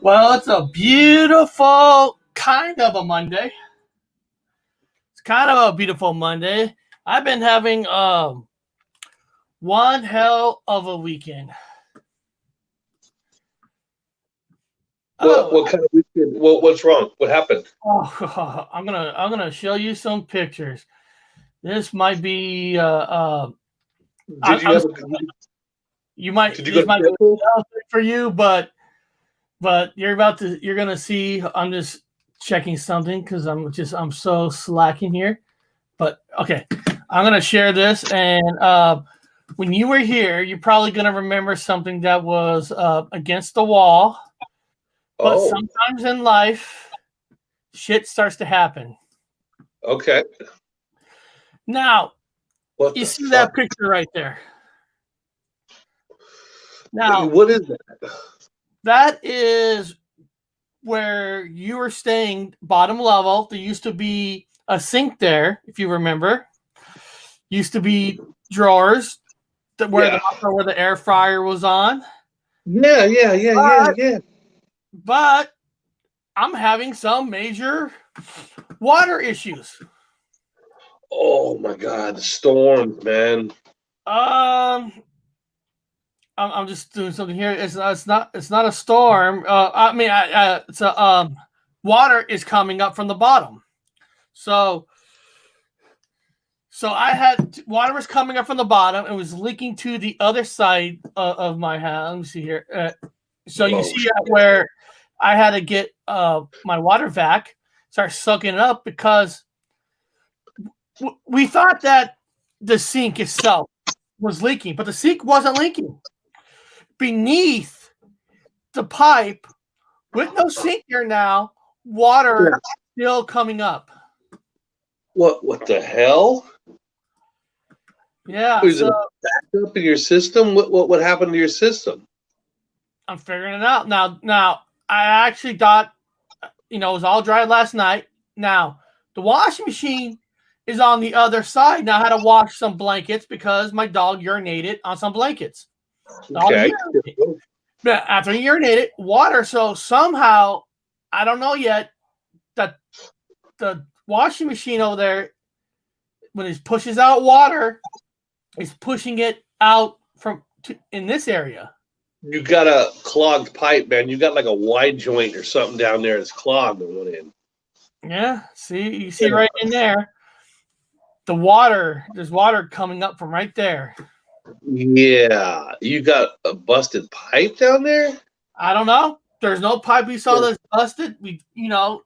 Well, it's a beautiful kind of a Monday. It's kind of a beautiful Monday. I've been having one hell of a weekend. What kind of weekend? What's wrong? What happened? I'm gonna show you some pictures. This might be Did you have you might Did you this go might to be temple? for you, but you're gonna see. I'm just checking something because I'm so slacking here. But okay, I'm gonna share this, and when you were here, you're probably gonna remember something that was against the wall. But Oh, sometimes in life, shit starts to happen. okay. Now, What you the see that fuck? picture right there. Now, What is that? that is where you were staying, bottom level. There used to be a sink there, if you remember. Used to be drawers where Yeah. the air fryer was on. Yeah. But I'm having some major water issues. Oh my God, the storm, man. Um, I'm just doing something here. It's not a storm. It's a water is coming up from the bottom. So I had water was coming up from the bottom. It was leaking to the other side of my house. Let me see here. So you Oh, see where I had to get my water vac, start sucking it up because we thought that the sink itself was leaking, but the sink wasn't leaking. Beneath the pipe, with no sink here now, water still coming up. what the hell? Yeah, Is it so backed up in your system? What happened to your system? I'm figuring it out now. I actually thought, it was all dry last night. Now the washing machine is on the other side. Now I had to wash some blankets because my dog urinated on some blankets. Okay. After he urinated, water. So somehow, I don't know yet, that the washing machine over there, when it pushes out water, is pushing it out in this area. You got a clogged pipe, man. You got like a wide joint or something down there that's clogged on one end. Yeah, you see right in there, there's water coming up from right there. Yeah, you got a busted pipe down there? I don't know. There's no pipe we saw that's busted. We don't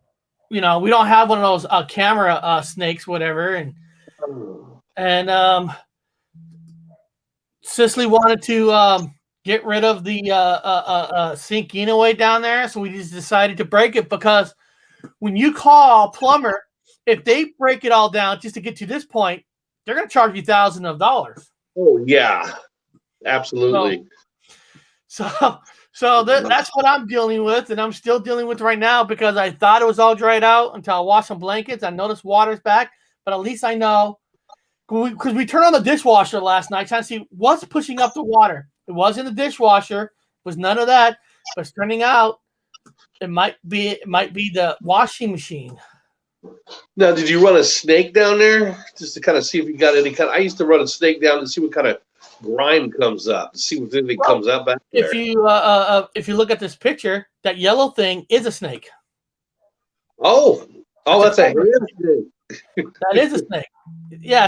have one of those camera snakes, whatever, and Cicely wanted to get rid of the sink anyway down there, so we just decided to break it because when you call a plumber, if they break it all down just to get to this point, they're going to charge you thousands of dollars. Oh yeah, absolutely. So that's what I'm dealing with, and I'm still dealing with right now because I thought it was all dried out until I washed some blankets. I noticed water's back, but at least I know because we turned on the dishwasher last night trying to see what's pushing up the water. It wasn't the dishwasher, it was none of that, but it's turning out it might be the washing machine. Now, did you run a snake down there just to kind of see if you got any kind? I used to run a snake down to see what kind of grime comes up, to see if anything comes up back there. If you look at this picture, that yellow thing is a snake. Oh, that's a snake. That is a snake. Yeah,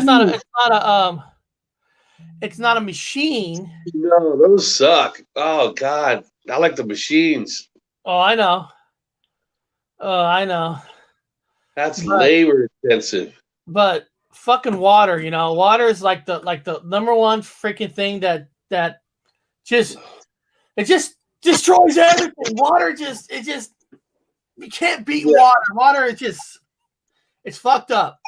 it's not a machine. No, those suck. Oh God, I like the machines. Oh, I know. That's labor intensive. But fucking water, water is like the number one freaking thing that just destroys everything. Water it just you can't beat water. Water is it's fucked up.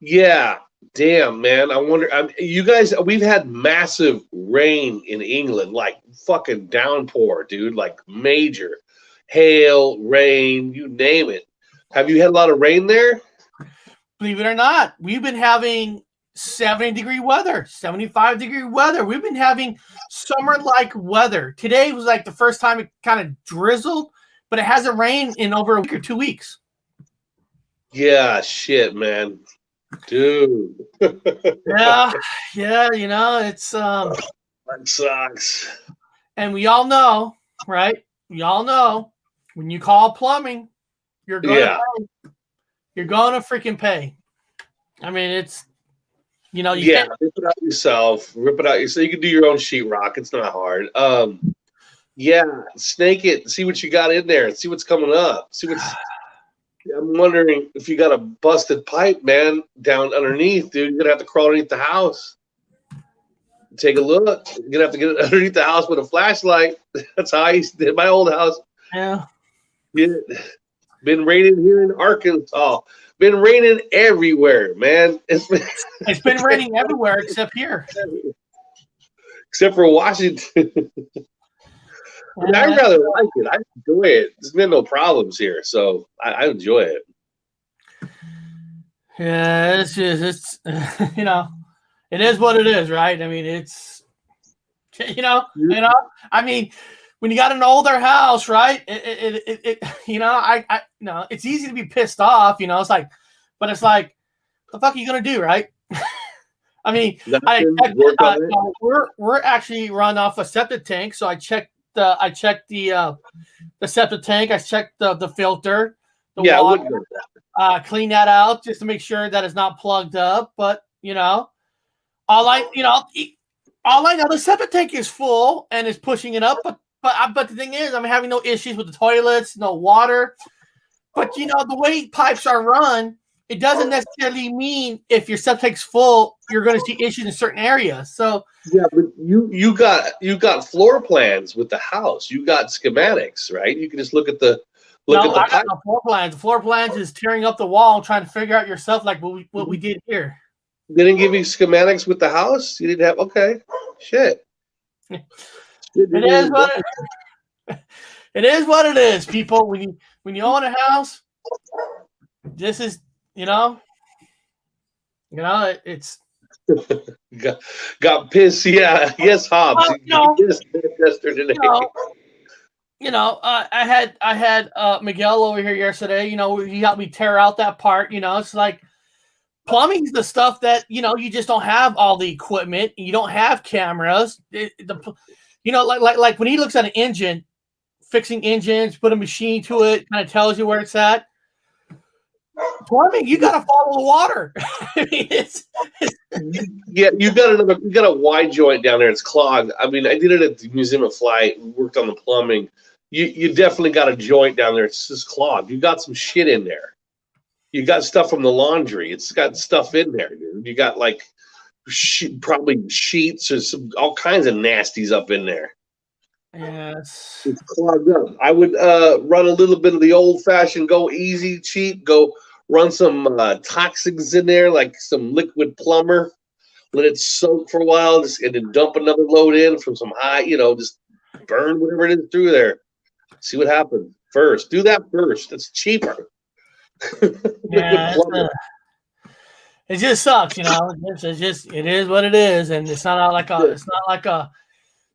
Yeah. Damn, man. I wonder. You guys, we've had massive rain in England, like fucking downpour, dude, like major hail, rain, you name it. Have you had a lot of rain there? Believe it or not, we've been having 70-degree weather, 75-degree weather. We've been having summer-like weather. Today was like the first time it kind of drizzled, but it hasn't rained in over a week or 2 weeks. Yeah, shit, man. Dude. yeah, you know, it's that sucks. And we all know, right? We all know when you call plumbing, you're gonna pay. You're gonna freaking pay. I mean, it's you know, you can't rip it out yourself. Rip it out yourself. You can do your own sheetrock. It's not hard. Snake it. See what you got in there. See what's coming up. See what's. I'm wondering if you got a busted pipe, man, down underneath, dude. You're gonna have to crawl underneath the house. Take a look. You're gonna have to get underneath the house with a flashlight. That's how I used to do my old house. Yeah. Been raining here in Arkansas. Been raining everywhere, man. It's been raining everywhere except here. Except for Washington. I rather like it. I enjoy it. There's been no problems here, so I enjoy it. Yeah, it's you know, it is what it is, right? I mean, it's you know. I mean, when you got an older house, right? It you know, I you know, it's easy to be pissed off, you know. It's like, but it's like, what the fuck are you gonna do, right? I mean, we're actually run off a septic tank, so I checked the septic tank. I checked the filter, the water, clean that out just to make sure that it's not plugged up. But you know, all I know, the septic tank is full and is pushing it up. But the thing is, I'm having no issues with the toilets, no water. But you know, the way pipes are run, it doesn't necessarily mean if your septic tank's full, you're going to see issues in certain areas. So yeah, but you got floor plans with the house. You got schematics, right? You can just look at the I got no floor plans. The floor plans is tearing up the wall, trying to figure out yourself, like what we did here. They didn't give you schematics with the house. You didn't have shit. It is what it is, people. When you own a house, this is it's got pissed. Yeah, yes, Hobbs. Yesterday. I had Miguel over here yesterday. You know, he helped me tear out that part. You know, it's like plumbing's the stuff that you just don't have all the equipment. You don't have cameras. Like when he looks at an engine, fixing engines, put a machine to it, kind of tells you where it's at. Plumbing, you got to follow the water. I mean, yeah, you got a wide joint down there. It's clogged. I mean, I did it at the Museum of Flight. We worked on the plumbing. You definitely got a joint down there. It's just clogged. You got some shit in there. You got stuff from the laundry. It's got stuff in there, dude. You got like probably sheets or all kinds of nasties up in there. Yes, it's clogged up. I would run a little bit of the old-fashioned, go easy, cheap, go run some toxins in there, like some liquid plumber. Let it soak for a while, and then dump another load in from some high, just burn whatever it is through there. See what happens first. Do that first. That's cheaper. Yeah, it just sucks, it is what it is, and it's not like a.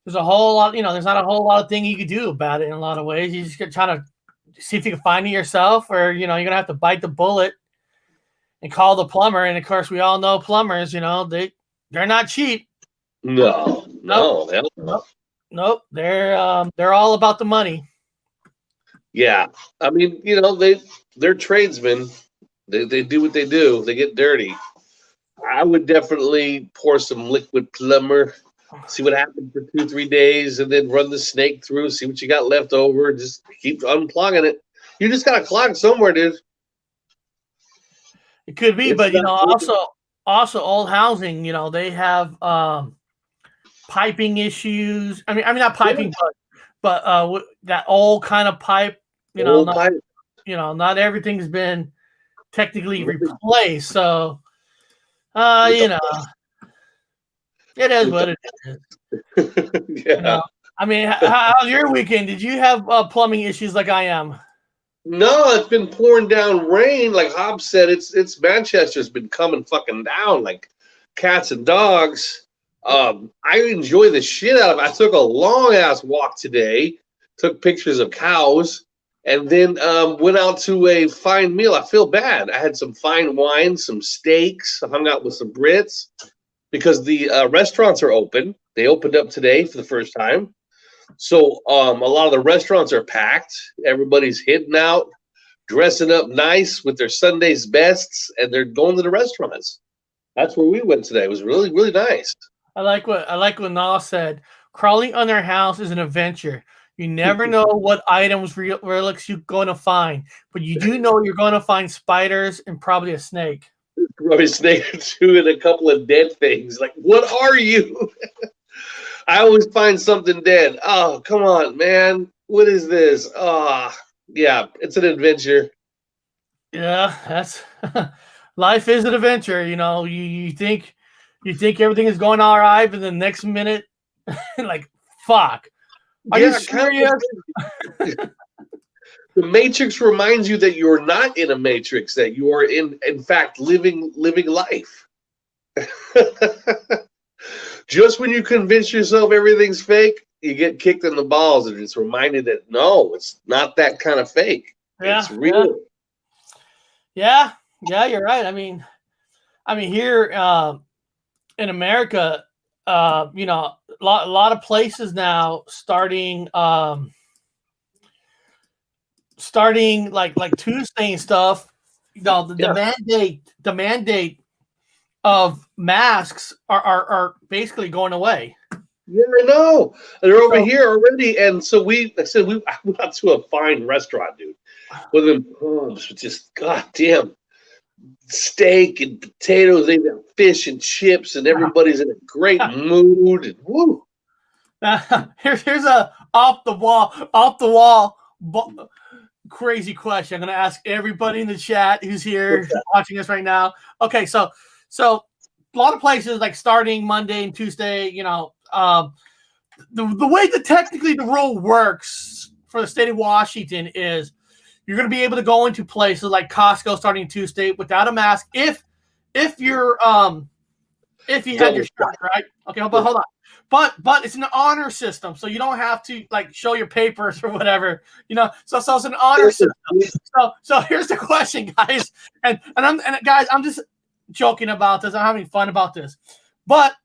There's a whole lot, there's not a whole lot of thing you could do about it in a lot of ways. You just got trying to see if you can find it yourself, or you're gonna have to bite the bullet and call the plumber. And of course, we all know plumbers. They're not cheap. No. They're all about the money. Yeah, I mean, they're tradesmen. They do what they do. They get dirty. I would definitely pour some liquid plumber, see what happens for 2-3 days, and then run the snake through, see what you got left over. Just keep unclogging it. You just got to clog somewhere, dude. It could be, but also old housing. They have piping issues. I mean not piping, but but that old kind of pipe, not everything's been technically replaced. So, it is what it is. Yeah. I mean, how's your weekend? Did you have plumbing issues like I am? No, it's been pouring down rain. Like Hobbs said, it's Manchester's been coming fucking down like cats and dogs. I enjoy the shit out of it. I took a long ass walk today, took pictures of cows, and then went out to a fine meal. I feel bad. I had some fine wine, some steaks. I hung out with some Brits because the restaurants are open. They opened up today for the first time. So a lot of the restaurants are packed. Everybody's hitting out, dressing up nice with their Sunday's bests, and they're going to the restaurants. That's where we went today. It was really, really nice. I like what Nas said. Crawling on their house is an adventure. You never know what items relics you're going to find, but you do know you're going to find spiders and probably a snake. Probably a snake or two and a couple of dead things. Like, what are you? I always find something dead. Oh, come on, man. What is this? Oh, yeah, it's an adventure. Yeah, that's life is an adventure. You think everything is going all right, but the next minute, like, fuck. Are you serious? The Matrix reminds you that you're not in a matrix, that you are in fact, living life. Just when you convince yourself everything's fake, you get kicked in the balls and it's reminded that no, it's not that kind of fake. Yeah, it's real. Yeah, you're right. I mean here in America, a lot of places now starting like Tuesday and stuff. The mandate of masks are basically going away. Yeah, I know. They're over here already, and so we went out to a fine restaurant, dude, with them pubs with just goddamn steak and potatoes, they got fish and chips, and everybody's in a great mood. And woo. Here's a off the wall crazy question. I'm gonna ask everybody in the chat who's here watching us right now. Okay, so a lot of places like starting Monday and Tuesday, the way that technically the rule works for the state of Washington is you're going to be able to go into places like Costco starting Tuesday without a mask if you had your shot, right? Okay, but hold on. But it's an honor system, so you don't have to like show your papers or whatever, So it's an honor system. So here's the question, guys, and guys, I'm just joking about this. I'm having fun about this, but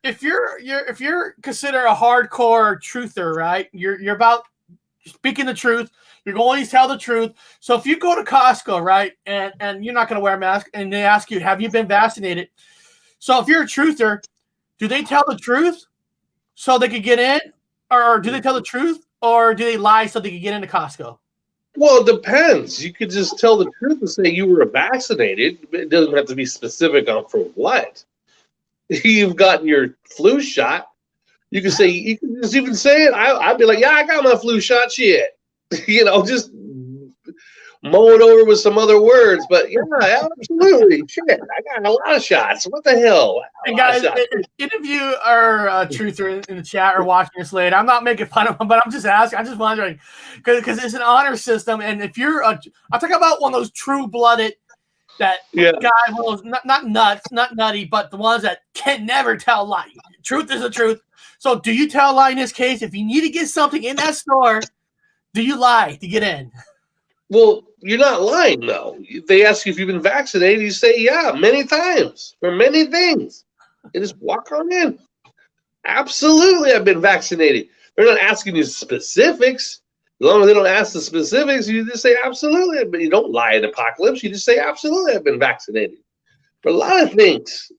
if you're considered a hardcore truther, right? You're about speaking the truth. You're going to tell the truth. So if you go to Costco, right, and you're not going to wear a mask, and they ask you, have you been vaccinated? So if you're a truther, do they tell the truth so they could get in, or do they tell the truth, or do they lie so they could get into Costco? Well, it depends. You could just tell the truth and say you were vaccinated. It doesn't have to be specific on for what. You've gotten your flu shot. You can just even say it. I'd be like, yeah, I got my flu shot. Shit. Just mow it over with some other words. But yeah, absolutely. Shit, I got a lot of shots. What the hell? And guys, if any of you are a truther in the chat or watching this later, I'm not making fun of them, but I'm just asking. I'm just wondering because it's an honor system. And if you're I'm talking about one of those true-blooded guy, one of those not nuts, not nutty, but the ones that can never tell a lie. Truth is the truth. So do you tell a lie in this case? If you need to get something in that store, do you lie to get in? Well, you're not lying, though. They ask you if you've been vaccinated. You say, yeah, many times for many things. You just walk on in. Absolutely, I've been vaccinated. They're not asking you specifics. As long as they don't ask the specifics, you just say, absolutely. But you don't lie in Apocalypse. You just say, absolutely, I've been vaccinated. For a lot of things.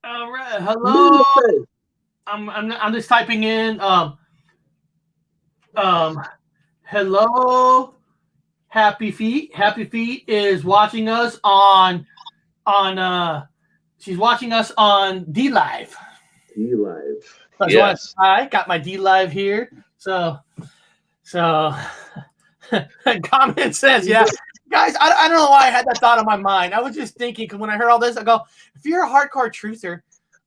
All right. Hello. I'm just typing in. Hello. Happy Feet is watching us on she's watching us on D Live. D Live. Yes. I got my D Live here. So comment says, yeah. Guys, I don't know why I had that thought in my mind. I was just thinking, because when I heard all this, I go, if you're a hardcore truther,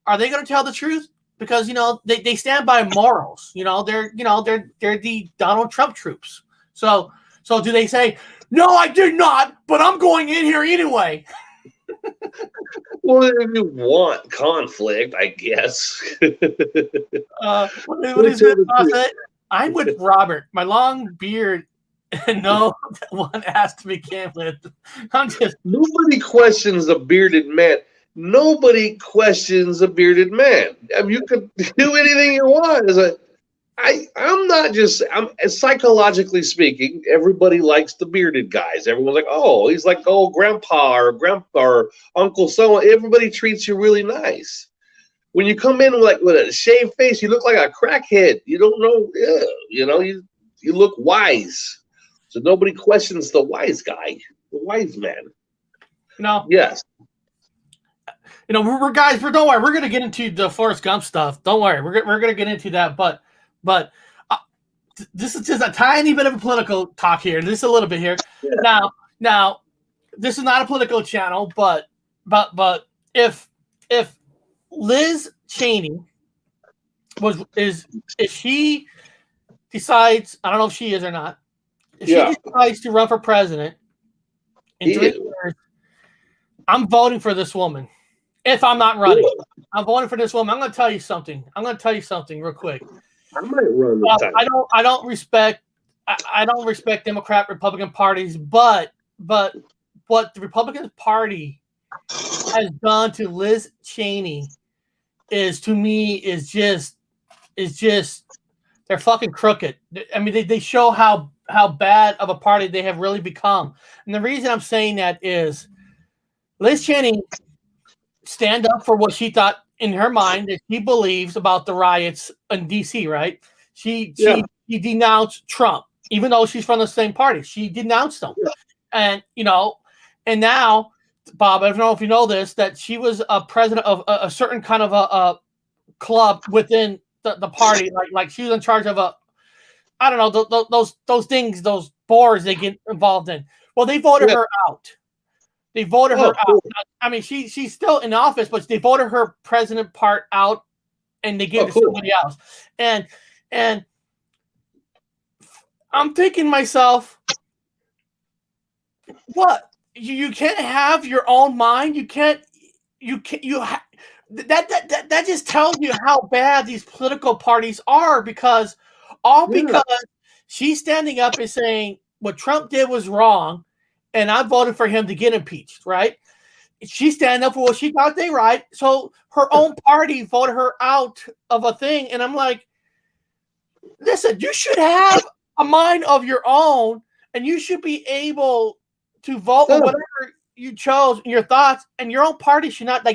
are they going to tell the truth? Because, they stand by morals. They're the Donald Trump troops. So do they say, no, I did not, but I'm going in here anyway? Well, if you want conflict, I guess. What is it? I'm with Robert. My long beard and no one asked to begin with. Nobody questions a bearded man. Nobody questions a bearded man. I mean, you could do anything you want. I'm psychologically speaking, everybody likes the bearded guys. Everyone's like, oh, he's like old grandpa or uncle someone. Everybody treats you really nice. When you come in with a shaved face, you look like a crackhead. You don't know, you look wise. So nobody questions the wise guy, the wise man. No. Yes. We're guys. Don't worry. We're gonna get into the Forrest Gump stuff. Don't worry. We're gonna get into that. But this is just a tiny bit of a political talk here. Just a little bit here. Yeah. Now, this is not a political channel. But if Liz Cheney if she decides, I don't know if she is or not. If she decides to run for president in 3 years, I'm voting for this woman. If I'm not running, I'm voting for this woman. I'm going to tell you something. Real quick. I might run this time. I don't respect Democrat Republican parties, but what the Republican Party has done to Liz Cheney is just they're fucking crooked. I mean, they show how bad of a party they have really become. And the reason I'm saying that is Liz Cheney stand up for what she thought in her mind that she believes about the riots in DC, right? She denounced Trump, even though she's from the same party. She denounced him. Yeah. And now, Bob, I don't know if you know this, that she was a president of a certain kind of a club within the party. Like she was in charge of I don't know, those things, those boards they get involved in. Well, they voted her out. They voted her out. I mean, she's still in office, but they voted her president part out, and they gave it to somebody else. And I'm thinking to myself, what? You can't have your own mind. That just tells you how bad these political parties are because she's standing up and saying what Trump did was wrong, and I voted for him to get impeached, right? She's standing up for what she thought they right. So her own party voted her out of a thing, and I'm like, listen, you should have a mind of your own, and you should be able to vote for whatever you chose in your thoughts, and your own party should not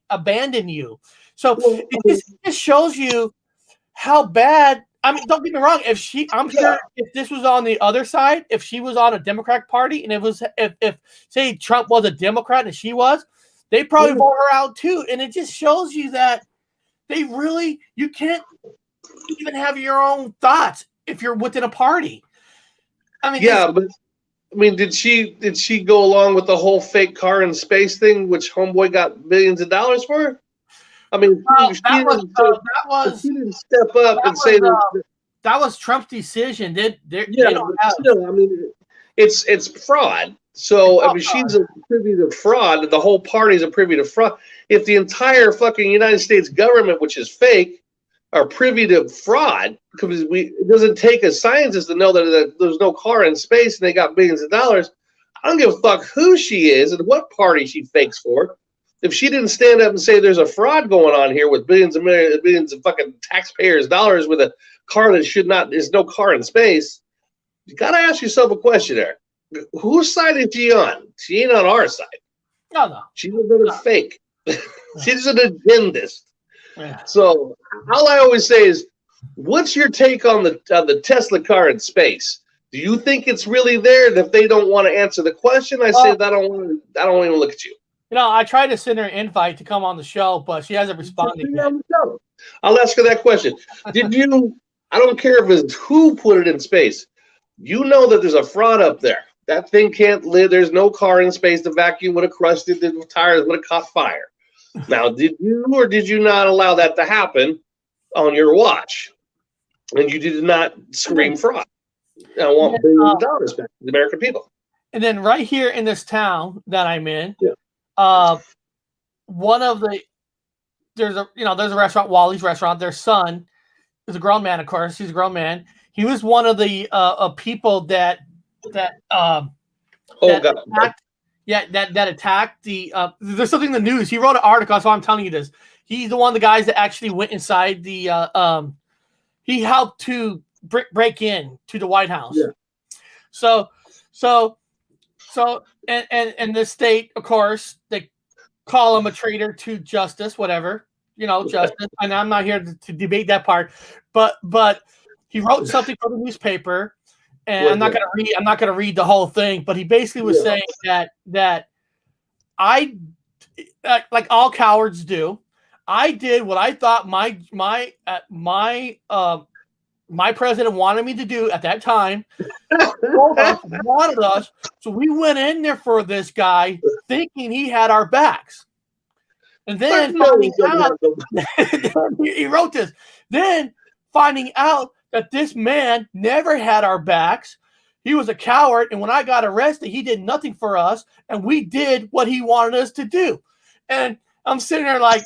abandon you. So it just shows you how bad. I mean, don't get me wrong. I'm sure if this was on the other side, if she was on a Democratic Party, and it was if say Trump was a Democrat and she was, they probably vote her out too. And it just shows you that you can't even have your own thoughts if you're within a party. I mean, did she go along with the whole fake car in space thing, which homeboy got billions of dollars for? I mean, she didn't step up and say that was Trump's decision. They don't have. Still, I mean, it's fraud. So I mean, she's a privy to fraud, and the whole party's a privy to fraud. If the entire fucking United States government, which is fake, are privy to fraud, because it doesn't take a scientist to know that there's no car in space and they got billions of dollars. I don't give a fuck who she is and what party she fakes for. If she didn't stand up and say there's a fraud going on here with billions of fucking taxpayers' dollars with a car that there's no car in space, you got to ask yourself a question there. Whose side is she on? She ain't on our side. No. She's a fake. She's an agendist. Yeah. So all I always say is, what's your take on the Tesla car in space? Do you think it's really there? And if they don't want to answer the question, I say I don't even look at you. I tried to send her an invite to come on the show, but she hasn't responded yet. I'll ask her that question. Did you I don't care if it's who put it in space. You know that there's a fraud up there. That thing can't live. There's no car in space. The vacuum would have crushed it. The tires would have caught fire. Now, did you or did you not allow that to happen on your watch? And you did not scream fraud. I want billions of dollars back to the American people. And then right here in this town that I'm in, one of the there's a restaurant, Wally's Restaurant. Their son is a grown man, of course. He's a grown man. He was one of the people that attacked the. There's something in the news. He wrote an article. That's why I'm telling you this. He's the one of the guys that actually went inside the. He helped to break in to the White House. Yeah. So, and the state, of course, they call him a traitor to justice, whatever, justice. And I'm not here to debate that part, but he wrote something for the newspaper, and I'm not gonna read the whole thing, but he basically was saying that I, like all cowards do, I did what I thought my president wanted me to do at that time. wanted us, so we went in there for this guy, thinking he had our backs. And then finding out, he wrote this. Then finding out that this man never had our backs. He was a coward, and when I got arrested, he did nothing for us, and we did what he wanted us to do. And I'm sitting there like,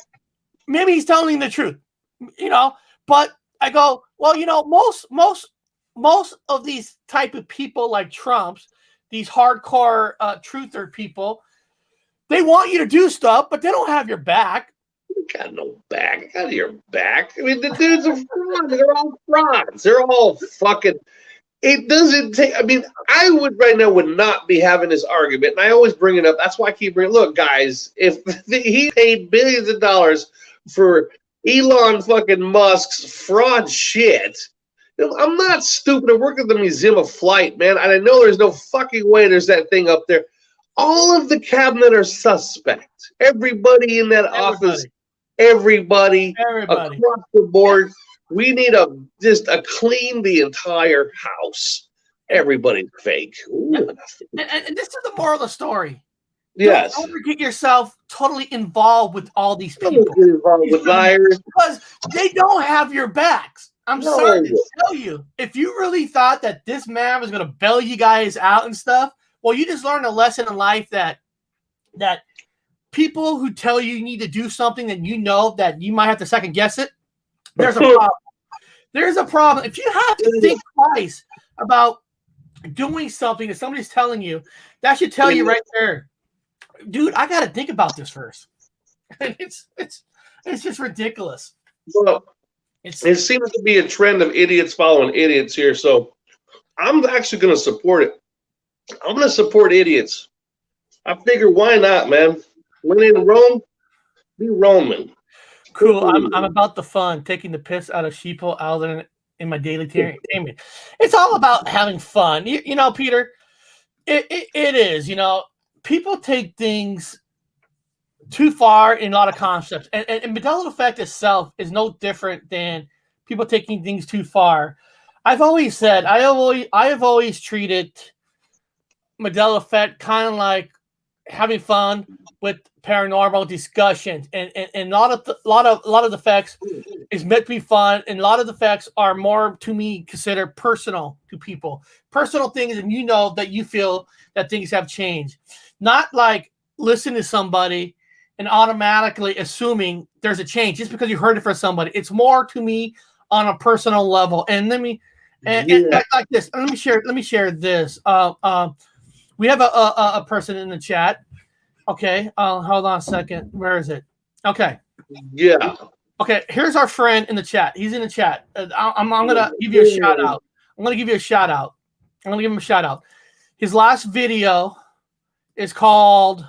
maybe he's telling the truth, but I go, well, most of these type of people like Trump's, these hardcore truther people, they want you to do stuff, but they don't have your back. You got no back. I got your back. I mean, the dudes are frauds. They're all frauds. They're all fucking. It doesn't take. I mean, I would not be having this argument, and I always bring it up. That's why I keep bringing. Look, guys, if he paid billions of dollars for Elon fucking Musk's fraud shit. I'm not stupid. I work at the Museum of Flight, man, and I know there's no fucking way there's that thing up there. All of the cabinet are suspect. Everybody in that office, everybody across the board. We need just a clean the entire house. Everybody's fake. Ooh. And this is the moral of the story. Yes. Don't ever get yourself totally involved with all these people. Don't get involved with liars. Because they don't have your backs. I'm sorry to tell you. If you really thought that this man was going to bail you guys out and stuff, well, you just learned a lesson in life that people who tell you need to do something and that you might have to second guess it, there's a problem. There's a problem. If you have to think twice about doing something that somebody's telling you, that should tell you right there, dude, I got to think about this first. It's just ridiculous. Well, it seems to be a trend of idiots following idiots here, so I'm actually going to support it. I'm going to support idiots. I figure, why not, man? When in Rome, be Roman. Cool. I'm about the fun, taking the piss out of sheeple out in my daily entertainment. It's all about having fun. Peter, it is. People take things too far in a lot of concepts. And Mandela Effect itself is no different than people taking things too far. I've always said, I have always treated Mandela Effect kind of like having fun with paranormal discussions, and a lot of the facts is meant to be fun, and a lot of the facts are more, to me, considered personal to people, personal things, and that you feel that things have changed, not like listen to somebody and automatically assuming there's a change just because you heard it from somebody. It's more to me on a personal level, and like this. Let me share this. We have a person in the chat. Okay, hold on a second. Where is it? Okay. Yeah. Okay, here's our friend in the chat. He's in the chat. I'm gonna give you a shout out. I'm gonna give him a shout out. His last video is called.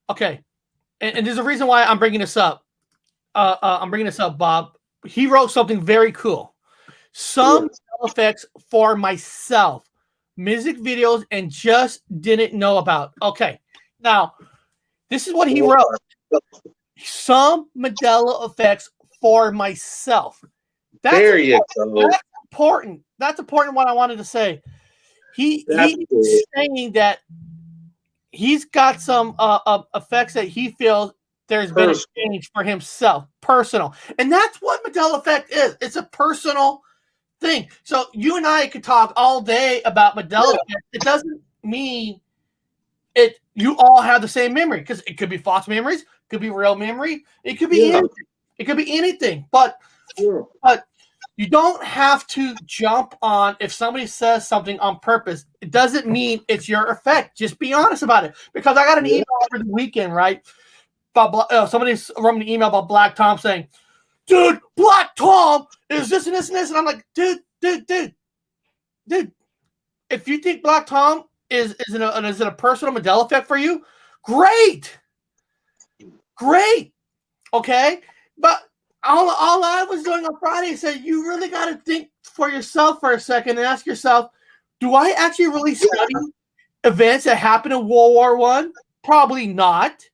Okay, and there's a reason why I'm bringing this up. Bob. He wrote something very cool. Some effects for myself. Music videos and just didn't know about. Okay, now this is what he wrote. Some Mandela effects for myself. There you go. That's important. That's important. What I wanted to say. He's saying that he's got some effects that he feels there's been a change for himself, personal, and that's what Mandela Effect is. It's a personal thing. So you and I could talk all day about Mandela Effect. It doesn't mean it. You all have the same memory because it could be false memories, could be real memory, it could be anything. It could be anything, but you don't have to jump on if somebody says something on purpose. It doesn't mean it's your effect. Just be honest about it. Because I got an email over the weekend, right? Somebody wrote me an email about Black Tom saying, dude, Black Tom is this and this and this. And I'm like, dude. If you think Black Tom is it a personal Mandela Effect for you? Great. Okay? But all I was doing on Friday said you really got to think for yourself for a second and ask yourself, do I actually really study events that happened in World War I? Probably not.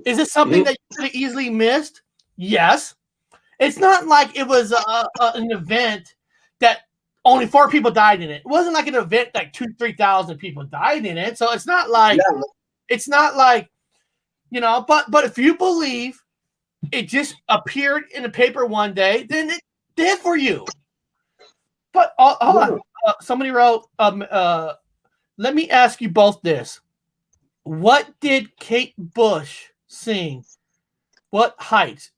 Is it something that you could have easily missed? Yes. It's not like it was an event that only 4 people died in it. It wasn't like an event like 2,000-3,000 people died in it. So it's not like but if you believe it just appeared in the paper one day, then it did for you. But hold on. Somebody wrote, let me ask you both this. What did Kate Bush sing? What height?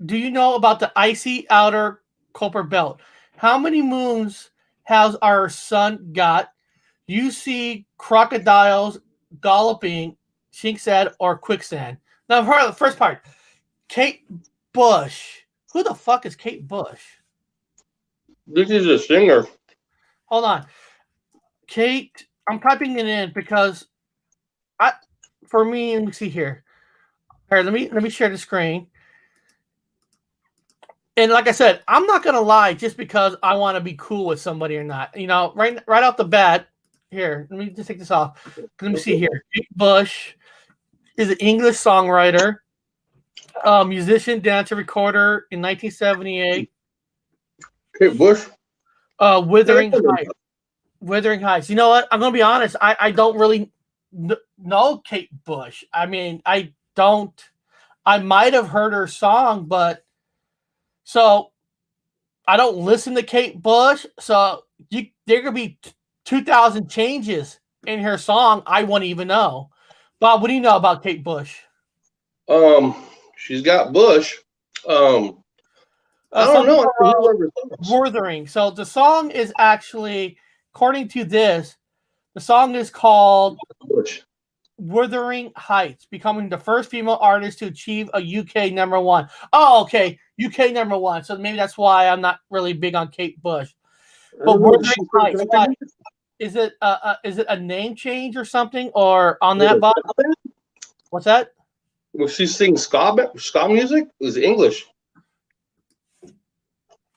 Do you know about the icy outer Kuiper belt? How many moons has our sun got? You see crocodiles galloping, Shink said, or quicksand. Now, I've heard the first part. Kate Bush. Who the fuck is Kate Bush? This is a singer. Hold on. Kate, I'm typing it in because let me see here. All right, let me share the screen. And like I said, I'm not gonna lie just because I want to be cool with somebody or not. You know, right off the bat. Here, let me just take this off. Let me see here. Kate Bush is an English songwriter. Musician, dancer, recorder in 1978. Kate Bush? Wuthering Heights. Wuthering Heights. You know what? I'm going to be honest. I don't really know Kate Bush. I mean, I don't. I might have heard her song, but so I don't listen to Kate Bush. So there could be 2,000 changes in her song. I wouldn't even know. Bob, what do you know about Kate Bush? She's got Bush. I don't know. Wuthering. So the song is actually, according to this, the song is called Bush. Wuthering Heights, becoming the first female artist to achieve a UK #1. Oh, okay. UK #1. So maybe that's why I'm not really big on Kate Bush. But Wuthering Heights, is it a name change or something? Or on that bot? What's that? Well, she sings ska music? It was English.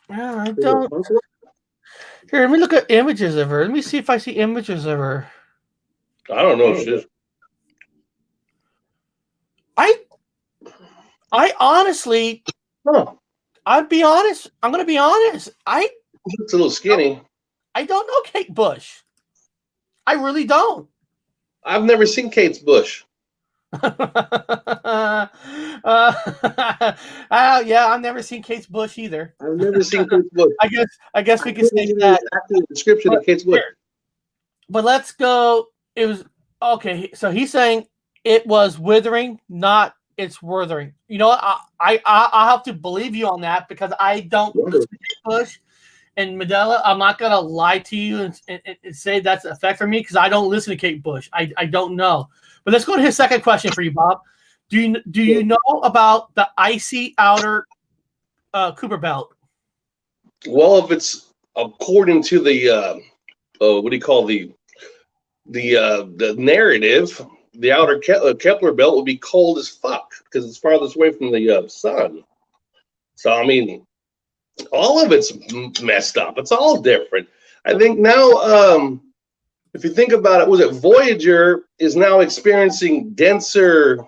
Yeah, I don't. Here, let me look at images of her. Let me see if I see images of her. I don't know shit. I honestly, I'd be honest. I'm going to be honest. It's a little skinny. I don't know Kate Bush. I really don't. I've never seen Kate's Bush. Yeah, I've never seen Kate's Bush either. I've never seen Kate's Bush. I guess we can say that. Actually, the description of Kate's Bush. But let's go. It was okay. So he's saying it was withering, not it's wuthering. You know what? I'll have to believe you on that because I don't listen to Kate Bush and Mandela. I'm not gonna lie to you and say that's an effect for me because I don't listen to Kate Bush. I don't know. But let's go to his second question for you, Bob. Do you know about the icy outer Kuiper belt? Well, if it's according to the what do you call the narrative, the outer Kepler belt would be cold as fuck because it's farthest away from the sun. So I mean, all of it's messed up. It's all different. I think now, if you think about it, was it Voyager is now experiencing a denser.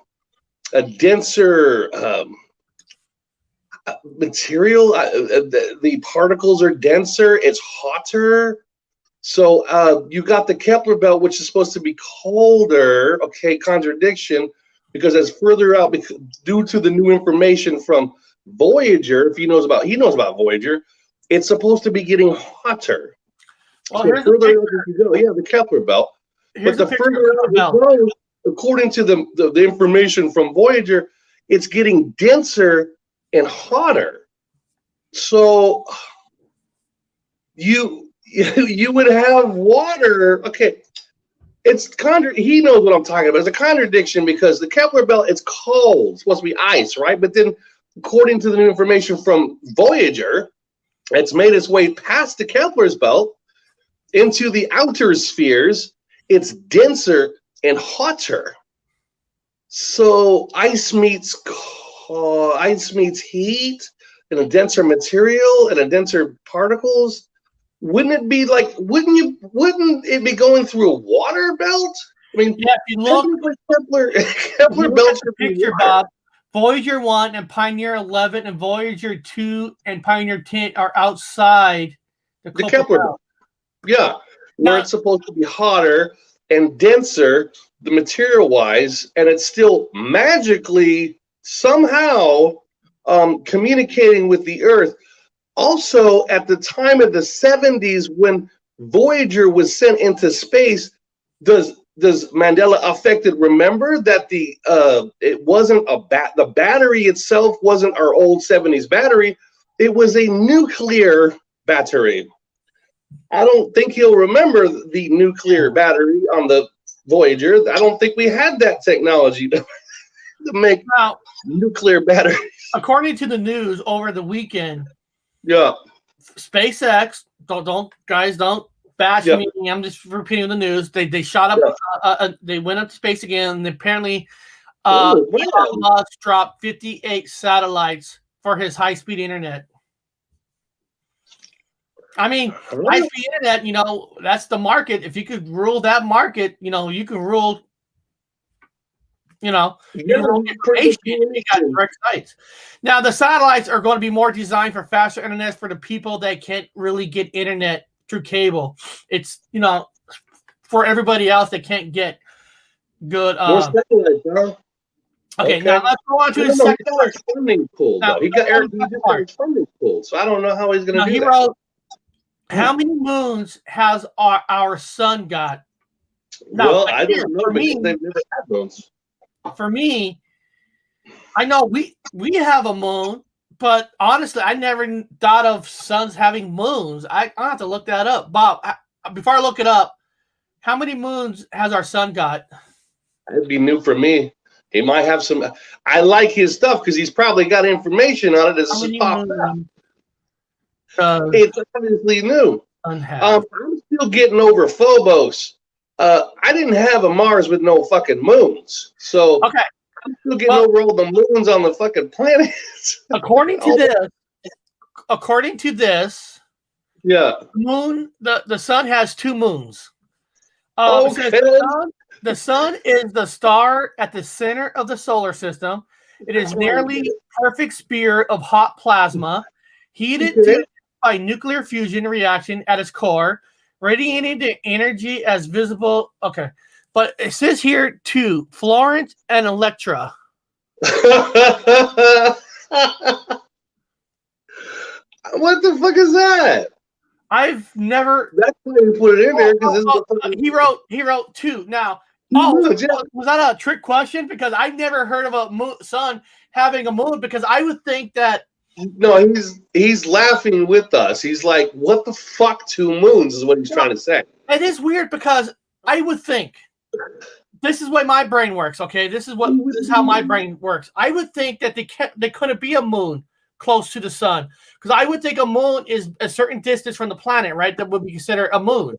material. The particles are denser. It's hotter. So you got the Kepler belt, which is supposed to be colder. Okay, contradiction, because it's further out due to the new information from Voyager. If he knows about Voyager, it's supposed to be getting hotter. Well, So here's further out you go, yeah, the Kepler belt. Here's but the further out it goes, according to the information from Voyager, it's getting denser and hotter. So you would have water. Okay, he knows what I'm talking about. It's a contradiction because the Kepler belt, it's cold. It's supposed to be ice, right? But then, according to the new information from Voyager, it's made its way past the Kepler's belt into the outer spheres. It's denser and hotter. So ice meets heat and a denser material and a denser particles. Wouldn't it be like? Wouldn't it be going through a water belt? I mean, yeah. If you look, Kepler belt picture, Bob. Voyager 1 and Pioneer 11 and Voyager 2 and Pioneer 10 are outside the Kepler belt. Yeah, where it's supposed to be hotter and denser, the material-wise, and it's still magically somehow communicating with the Earth. Also, at the time of the 70s, when Voyager was sent into space, does Mandela Effect remember that it wasn't the battery itself wasn't our old 70s battery, it was a nuclear battery. I don't think he'll remember the nuclear battery on the Voyager. I don't think we had that technology to make nuclear batteries. According to the news over the weekend, yeah, SpaceX, don't bash me. I'm just repeating the news. They shot up. They went up to space again. And apparently, Elon Musk dropped 58 satellites for his high-speed internet. I mean, high-speed internet. That's the market. If you could rule that market, you can rule. You got direct sites. Now, the satellites are going to be more designed for faster internet for the people that can't really get internet through cable. It's for everybody else that can't get good. Okay, now let's go on to the second part. Funding pool. He got funding pool, so I don't know how he's going to do that. He wrote, how many moons has our sun got? Now, I don't know. They've never had moons. For me, I know we have a moon, but honestly, I never thought of suns having moons. I have to look that up. Bob, before I look it up, how many moons has our sun got? That'd be new for me. He might have some. I like his stuff because he's probably got information on it that's popped up. It's obviously new. I'm still getting over Phobos. I didn't have a Mars with no fucking moons. So okay. I'm still getting over all the moons on the fucking planets. According to this, yeah. The sun has two moons. Okay. The sun is the star at the center of the solar system. It is nearly perfect sphere of hot plasma, heated by nuclear fusion reaction at its core, radiating the energy as visible. Okay. But it says here too, Florence and Electra. What the fuck is that? I've never. That's why you put it in there because he wrote two. Now, was that a trick question? Because I've never heard of a sun having a moon. Because I would think that. No, he's laughing with us. He's like, "What the fuck? Two moons?" Is what he's trying to say. It is weird because I would think. This is the way my brain works. Okay, this is how my brain works. I would think that they couldn't be a moon close to the sun, because I would think a moon is a certain distance from the planet, right? That would be considered a moon.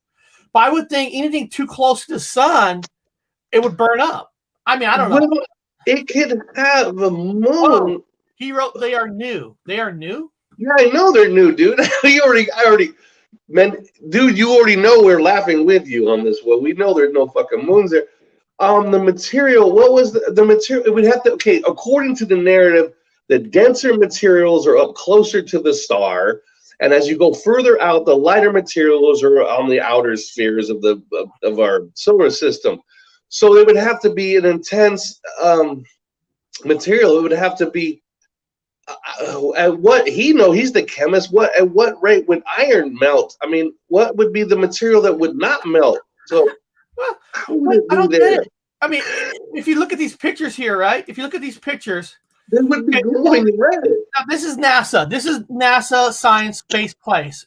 But I would think anything too close to the sun, it would burn up. I mean, I don't know. Well, it could have a moon. Oh, he wrote they are new. They are new? Yeah, I know they're new, dude. Dude, you already know we're laughing with you on this one. We know there's no fucking moons there. The material, what was the material? It would have to, okay, according to the narrative, The denser materials are up closer to the star, and as you go further out, the lighter materials are on the outer spheres of our solar system. So it would have to be an intense material. It would have to be at what he's the chemist. At what rate would iron melt? I mean, what would be the material that would not melt? So well, I don't get it. I mean, if you look at these pictures here, right? If you look at these pictures, they would be glowing red. Now, this is NASA. This is NASA Science Space Place.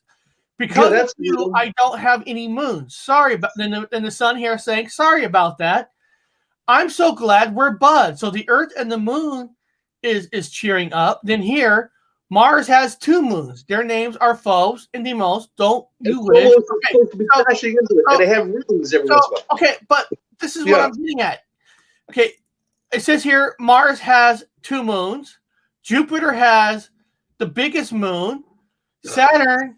Because of you, I don't have any moons. Sorry about. And the sun here saying sorry about that. I'm so glad we're buds. So the Earth and the Moon is cheering up. Then here, Mars has 2 moons. Their names are Phobos and Deimos. Don't you wish? Supposed to be crashing into it, and they have rings every once in a while. Okay, but this is what I'm getting at. Okay, it says here Mars has 2 moons. Jupiter has the biggest moon. Saturn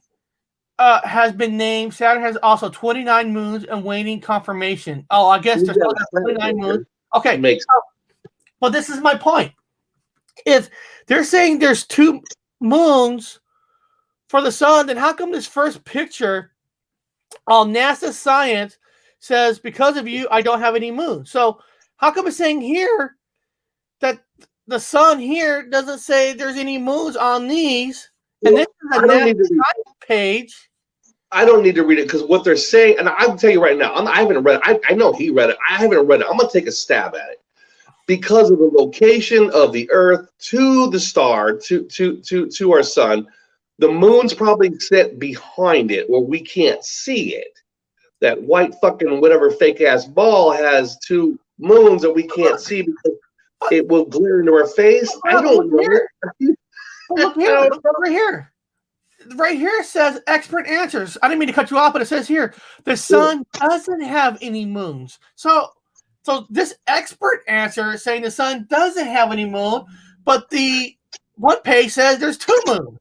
has been named. Saturn has also 29 moons and waiting confirmation. Oh, I guess there's 29 moons. Okay, but this is my point. If they're saying there's 2 moons for the sun, then how come this first picture on NASA Science says, because of you, I don't have any moons? So how come it's saying here that the sun here doesn't say there's any moons on these? And this is a NASA Science page. I don't need to read it because what they're saying, and I'll tell you right now, I haven't read it. I know he read it. I haven't read it. I'm going to take a stab at it. Because of the location of the Earth to the star, to our sun, the moon's probably set behind it where we can't see it. That white fucking whatever fake ass ball has 2 moons that we can't see because it will glare into our face. I don't know. Look here, look over here. Right here it says expert answers. I didn't mean to cut you off, but it says here the sun doesn't have any moons. So this expert answer is saying the sun doesn't have any moon, but the one page says there's 2 moons.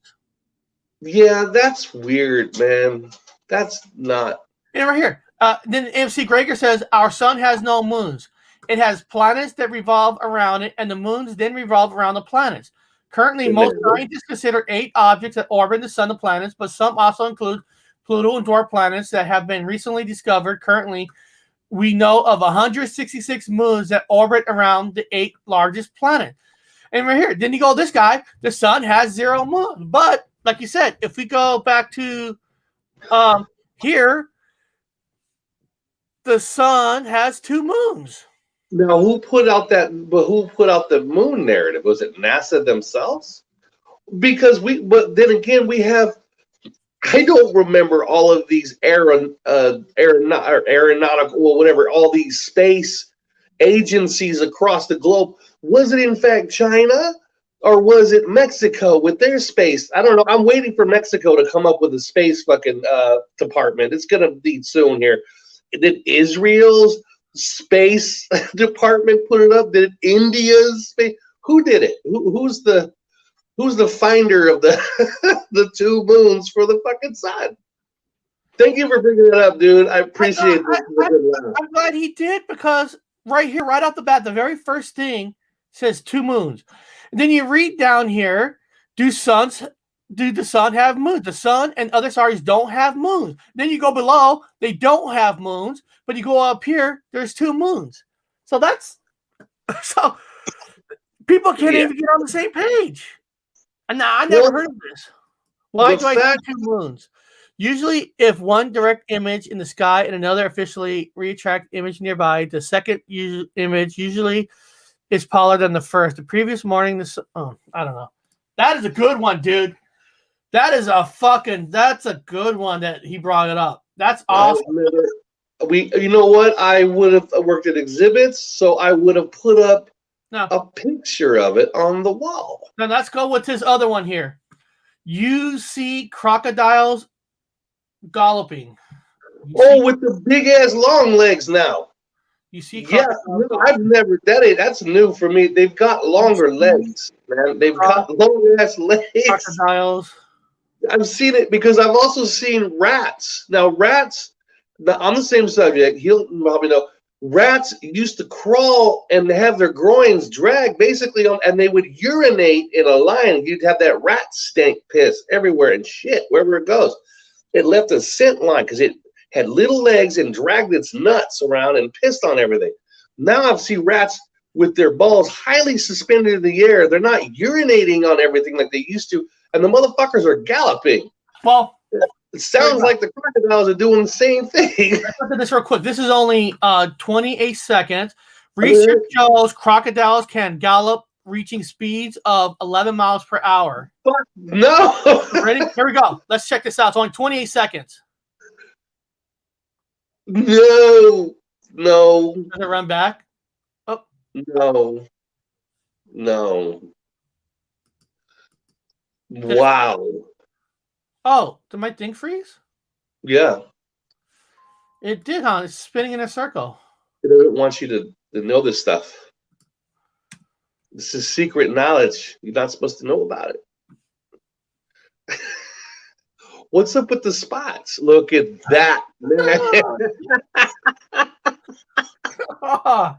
Yeah, that's weird, man. That's not. And right here, then MC Greger says our sun has no moons. It has planets that revolve around it, and the moons then revolve around the planets. Currently, most scientists consider 8 objects that orbit the sun the planets, but some also include Pluto and dwarf planets that have been recently discovered. Currently, we know of 166 moons that orbit around the 8 largest planets. And right here, then you go, this guy, the sun has 0 moons. But like you said, if we go back to here, the sun has 2 moons. Now, who put out the moon narrative? Was it NASA themselves? Because but then again, we have. I don't remember all of these aeronautical, whatever, all these space agencies across the globe. Was it in fact China, or was it Mexico with their space? I don't know. I'm waiting for Mexico to come up with a space fucking department. It's gonna be soon here. Did Israel's space department put it up? Did India's space? Who did it? Who's the finder of the the 2 moons for the fucking sun? Thank you for bringing that up, dude. I appreciate it. I'm glad he did, because right here, right off the bat, the very first thing says 2 moons. And then you read down here, do the sun have moons? The sun and other stars don't have moons. Then you go below, they don't have moons, but you go up here, there's 2 moons. So people can't even get on the same page. And I never heard of this. Why do I have 2 moons? Usually, if one direct image in the sky and another officially retract image nearby, the second image usually is taller than the first. The previous morning, I don't know. That is a good one, dude. That's a good one that he brought it up. That's awesome. You know what? I would have worked at exhibits, so I would have put up a picture of it on the wall. Now let's go with his other one here. You see crocodiles galloping. With the big ass long legs now. You see? Yeah, I've never. That's new for me. They've got longer legs, man. They've got long ass legs. Crocodiles. I've seen it because I've also seen rats. Now, rats. On the same subject, he'll probably know. rats used to crawl and have their groins dragged basically on, and they would urinate in a line. You'd have that rat stank piss everywhere and shit wherever it goes. It left a scent line because it had little legs and dragged its nuts around and pissed on everything. Now I've seen rats with their balls highly suspended in the air. They're not urinating on everything like they used to, and the motherfuckers are galloping. Well, it sounds like the crocodiles are doing the same thing. Let's look at this real quick. This is only 28 seconds. Research shows crocodiles can gallop, reaching speeds of 11 miles per hour. Fuck no. Ready? Here we go. Let's check this out. It's only 28 seconds. No. Does it run back? Oh. No. Wow. Oh, did my thing freeze? Yeah. It did, huh? It's spinning in a circle. It doesn't want you to know this stuff. This is secret knowledge. You're not supposed to know about it. What's up with the spots? Look at that, man. Oh,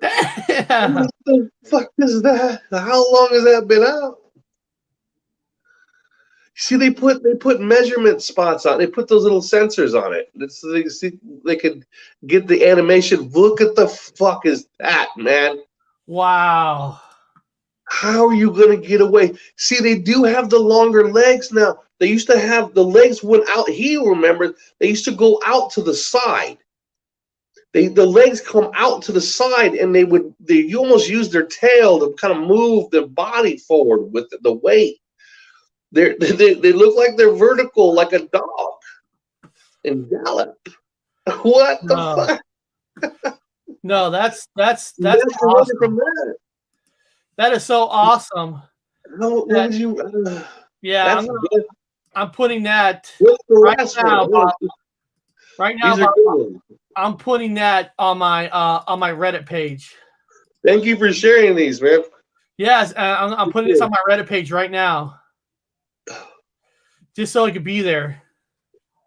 damn. What the fuck is that? How long has that been out? See, they put measurement spots on. They put those little sensors on it. So they could get the animation. Look at the fuck is that, man? Wow. How are you gonna get away? See, they do have the longer legs now. They used to have the legs went out. He remembers they used to go out to the side. The legs come out to the side, and you almost use their tail to kind of move their body forward with the weight. They look like they're vertical, like a dog, and gallop. What the fuck? No, that's awesome. From that. That is so awesome. Yeah, I'm putting that right now. Bob. Right now, Bob, I'm putting that on my Reddit page. Thank you for sharing these, man. Yes, I'm putting this on my Reddit page right now, just so it could be there.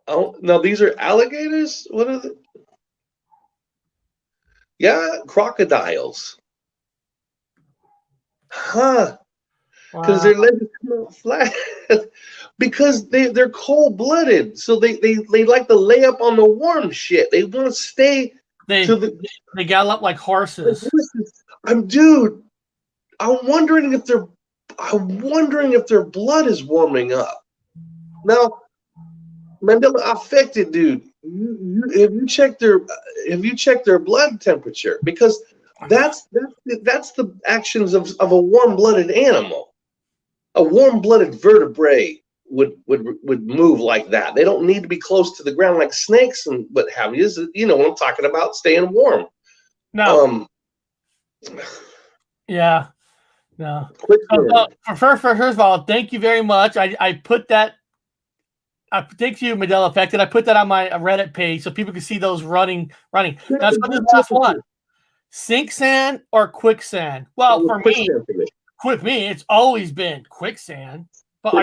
Oh, no, these are alligators? What are they? Yeah, crocodiles. Huh. Because their legs come out flat. Because they're cold-blooded. So they like to lay up on the warm shit. They want to stay they gallop like horses. I'm wondering if their blood is warming up. Now, Mandela affected, dude. Have you checked their blood temperature? Because that's the actions of a warm-blooded animal. A warm-blooded vertebrate would move like that. They don't need to be close to the ground like snakes and what have you. You know what I'm talking about? Staying warm. No. Yeah. No. First of all, thank you very much. I put that. Thank you, Mandela Effect, and I put that on my Reddit page so people can see those running. That's the last one. Sink sand or quicksand? Well, for me, it's always been quicksand. But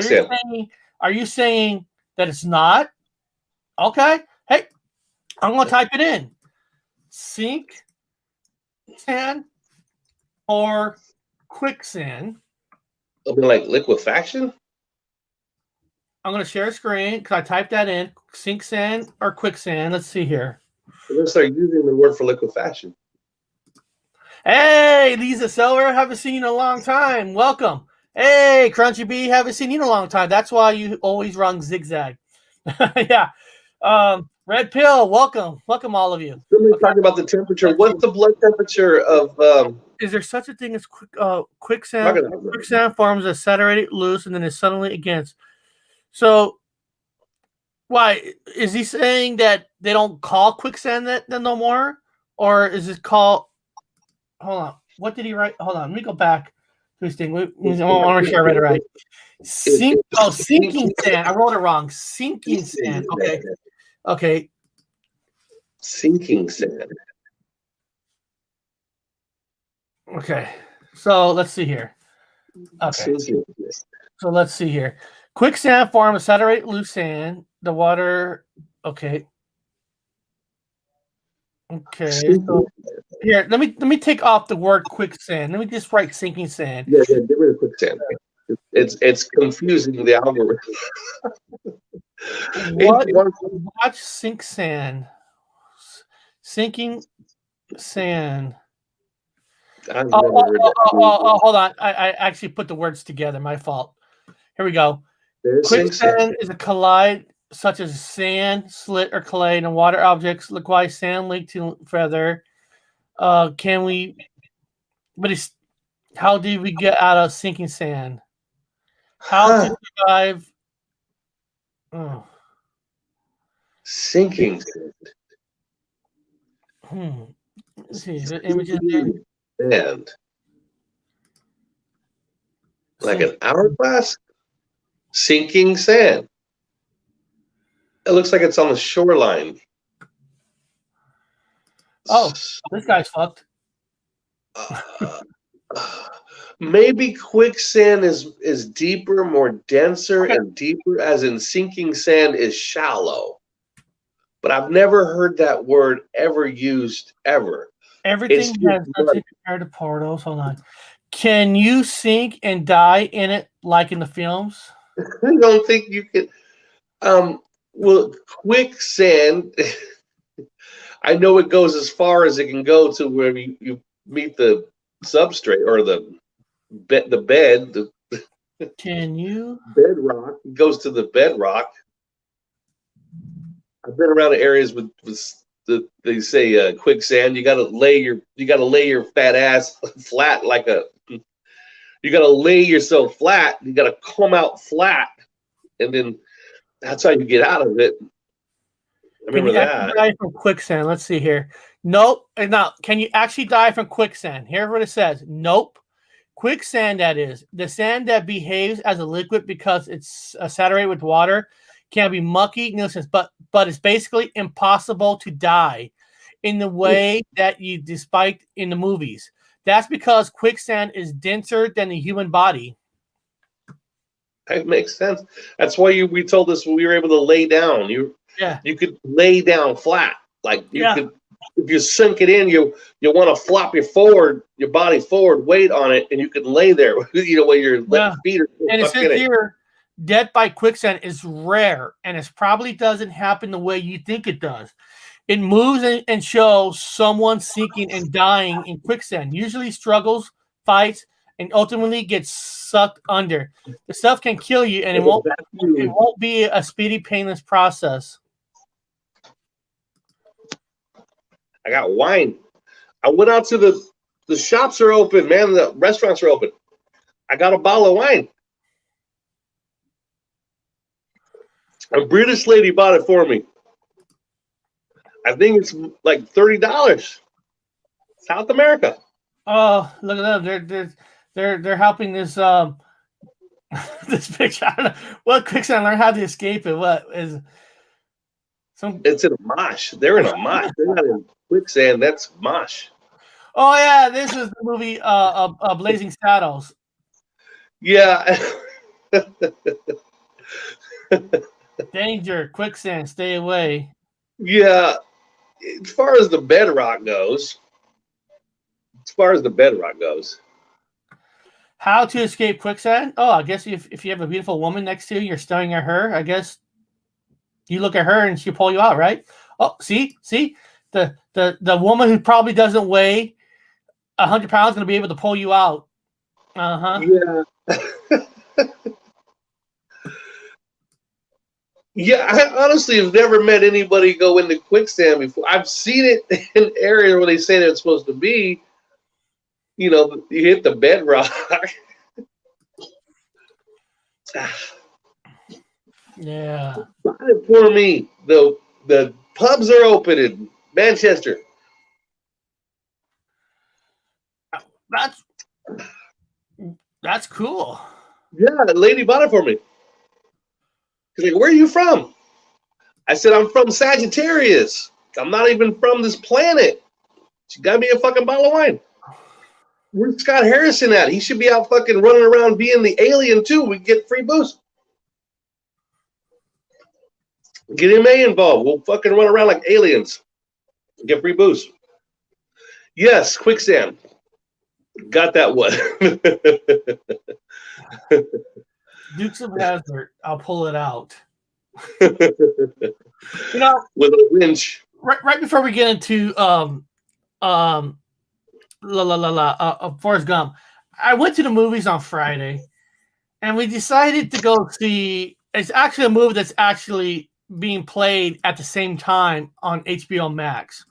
are you saying that it's not? Okay. Hey, I'm gonna type it in. Sink sand or quicksand? I mean, like liquefaction? I'm going to share a screen because I typed that in. Sink sand or quicksand. Let's see here. We're going to start using the word for liquefaction. Hey, Lisa Silver. Haven't seen you in a long time. Welcome. Hey, Crunchy Bee. Haven't seen you in a long time. That's why you always run zigzag. Yeah. Red Pill. Welcome. Welcome, all of you. We're talking about the temperature. What's the blood temperature of... Is there such a thing as quicksand? Quicksand forms as saturated loose and then is suddenly against... So, why is he saying that they don't call quicksand that no more, or is it called? Hold on, what did he write? Hold on, let me go back to his thing. I want to make sure I read it right. Sinking sand. I wrote it wrong. Sinking sand. Okay. Sinking sand. Okay. So let's see here. Okay. So let's see here. Quicksand forms saturated loose sand. The water, okay. Okay. So here, let me take off the word quicksand. Let me just write sinking sand. Yeah, get rid of quicksand. It's confusing the algorithm. What watch sink sand? Sinking sand. I've never heard that. Hold on. I actually put the words together. My fault. Here we go. There's sink sand. Quicksand is a collide such as sand, slit, or clay, and water objects. Likewise, sand linked to feather. Can we? But it's how do we get out of sinking sand? How to survive? Oh, Sinking sand. Let's see the images there. Sand. Like an hourglass? Sinking sand. It looks like it's on the shoreline. Oh, this guy's fucked. Maybe quicksand is deeper, more denser, and deeper, as in sinking sand is shallow. But I've never heard that word ever used ever. Everything has nothing compared to portals. Hold on. Can you sink and die in it like in the films? I don't think you can. Well, quicksand, I know it goes as far as it can go to where you meet the substrate or the bed. Can you? Bedrock. It goes to the bedrock. I've been around areas with they say quicksand. You gotta lay your fat ass flat like a. You gotta lay yourself flat. You gotta come out flat, and then that's how you get out of it. I remember that. Die from quicksand. Let's see here. Nope. Now, can you actually die from quicksand? Here's what it says. Nope. Quicksand, that is. The sand that behaves as a liquid because it's saturated with water can be mucky, nuisance, but it's basically impossible to die in the way that you despite in the movies. That's because quicksand is denser than the human body. That makes sense. That's why we told us we were able to lay down. You could lay down flat. Like you could, if you sink it in, you want to flop your body forward, weight on it, and you can lay there. Where your feet are. And it says here, death by quicksand is rare, and it probably doesn't happen the way you think it does. It moves and shows someone sinking and dying in quicksand. Usually struggles, fights, and ultimately gets sucked under. The stuff can kill you, and it won't be a speedy, painless process. I got wine. I went out to the shops are open, man. The restaurants are open. I got a bottle of wine. A British lady bought it for me. I think it's like $30. South America. Oh, look at them! They're helping this this picture. I don't know what quicksand. Learn how to escape it. What is some? It's in a mosh. They're in a mosh. They're not in quicksand. That's mosh. Oh yeah, this is the movie Blazing Saddles. Yeah. Danger, quicksand, stay away. Yeah. As far as the bedrock goes. How to escape quicksand? Oh, I guess if you have a beautiful woman next to you, you're staring at her, I guess you look at her and she'll pull you out, right? Oh, see? The woman who probably doesn't weigh 100 pounds is going to be able to pull you out. Yeah. Yeah, I honestly have never met anybody go into quicksand before. I've seen it in areas where they say that it's supposed to be. You hit the bedrock. Yeah. Buy it for me. The pubs are open in Manchester. That's cool. Yeah, the lady bought it for me. She's like, "Where are you from?" I said, "I'm from Sagittarius. I'm not even from this planet." She got me a fucking bottle of wine. Where's Scott Harrison at? He should be out fucking running around being the alien too. We get free booze. Get MA involved. We'll fucking run around like aliens. Get free booze. Yes, quicksand. Got that one. Dukes of Hazzard. I'll pull it out. With a winch. Right before we get into Forrest Gump, I went to the movies on Friday, and we decided to go see. It's actually a movie that's actually being played at the same time on HBO Max.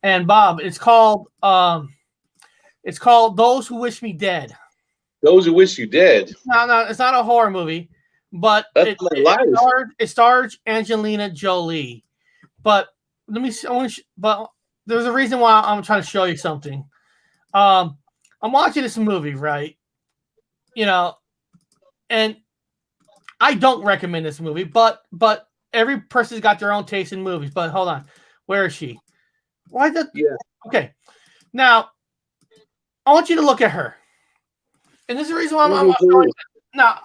And Bob, it's called Those Who Wish Me Dead. Those Who Wish You Dead. No, it's not a horror movie, but it stars Angelina Jolie. But let me see. But there's a reason why I'm trying to show you something. I'm watching this movie, right? And I don't recommend this movie, but every person's got their own taste in movies. But hold on, where is she? Why the? Yeah. Okay. Now, I want you to look at her, and this is the reason why I'm showing you. Now,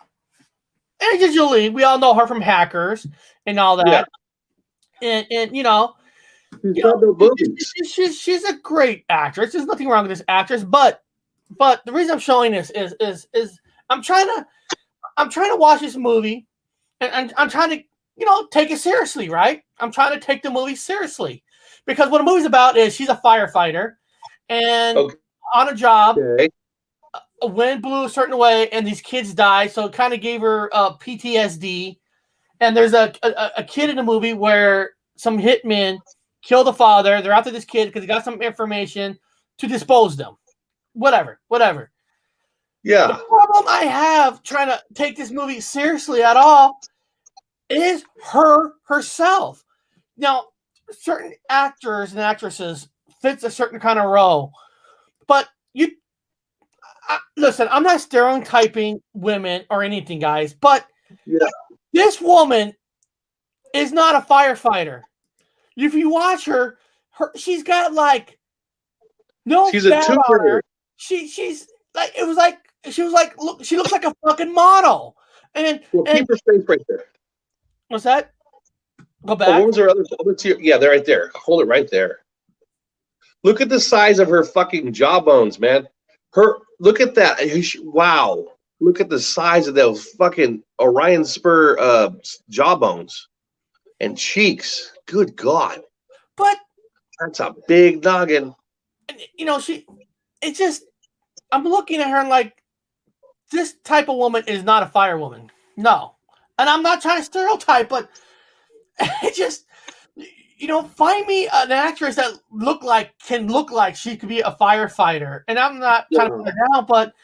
Angelina Jolie, we all know her from Hackers and all that, and she's a great actress. There's nothing wrong with this actress, but the reason I'm showing this is I'm trying to watch this movie, and I'm trying to take it seriously, right? I'm trying to take the movie seriously because what the movie's about is she's a firefighter, and on a job, a wind blew a certain way, and these kids died, so it kind of gave her PTSD. And there's a kid in the movie where some hitmen kill the father. They're after this kid because he got some information to dispose them. Whatever. Yeah. The problem I have trying to take this movie seriously at all is herself. Now, certain actors and actresses fits a certain kind of role, but listen, I'm not stereotyping women or anything, guys, but this woman is not a firefighter. If you watch her she's got like no. She's a Tomb Raider. She's like she looks like a fucking model. And keep her face right there. What's that? Go back. What was her other? Yeah, they're right there. Hold it right there. Look at the size of her fucking jawbones, man. Look at that. Wow. Look at the size of those fucking Orion Spur jawbones and cheeks. Good God. But that's a big noggin. I'm looking at her and like, this type of woman is not a firewoman. No. And I'm not trying to stereotype, but it just, find me an actress that can look like she could be a firefighter. And I'm not trying to put her down, but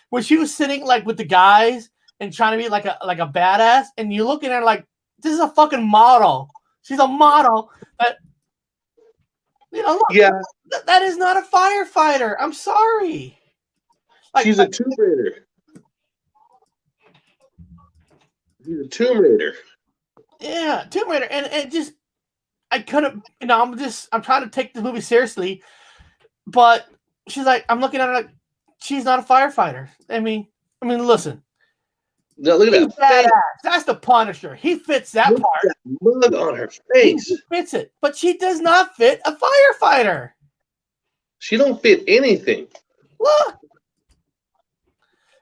when she was sitting like with the guys and trying to be like a badass, and you looking at her like, this is a fucking model. She's a model that, that is not a firefighter. I'm sorry. She's a Tomb Raider. She's a Tomb Raider. Yeah, Tomb Raider. And it just, I couldn't, I'm trying to take the movie seriously, but she's like, I'm looking at her like, she's not a firefighter. I mean, listen. No, look at that. That's the Punisher. He fits that part. That mug on her face. He fits it, but she does not fit a firefighter. She don't fit anything. Look.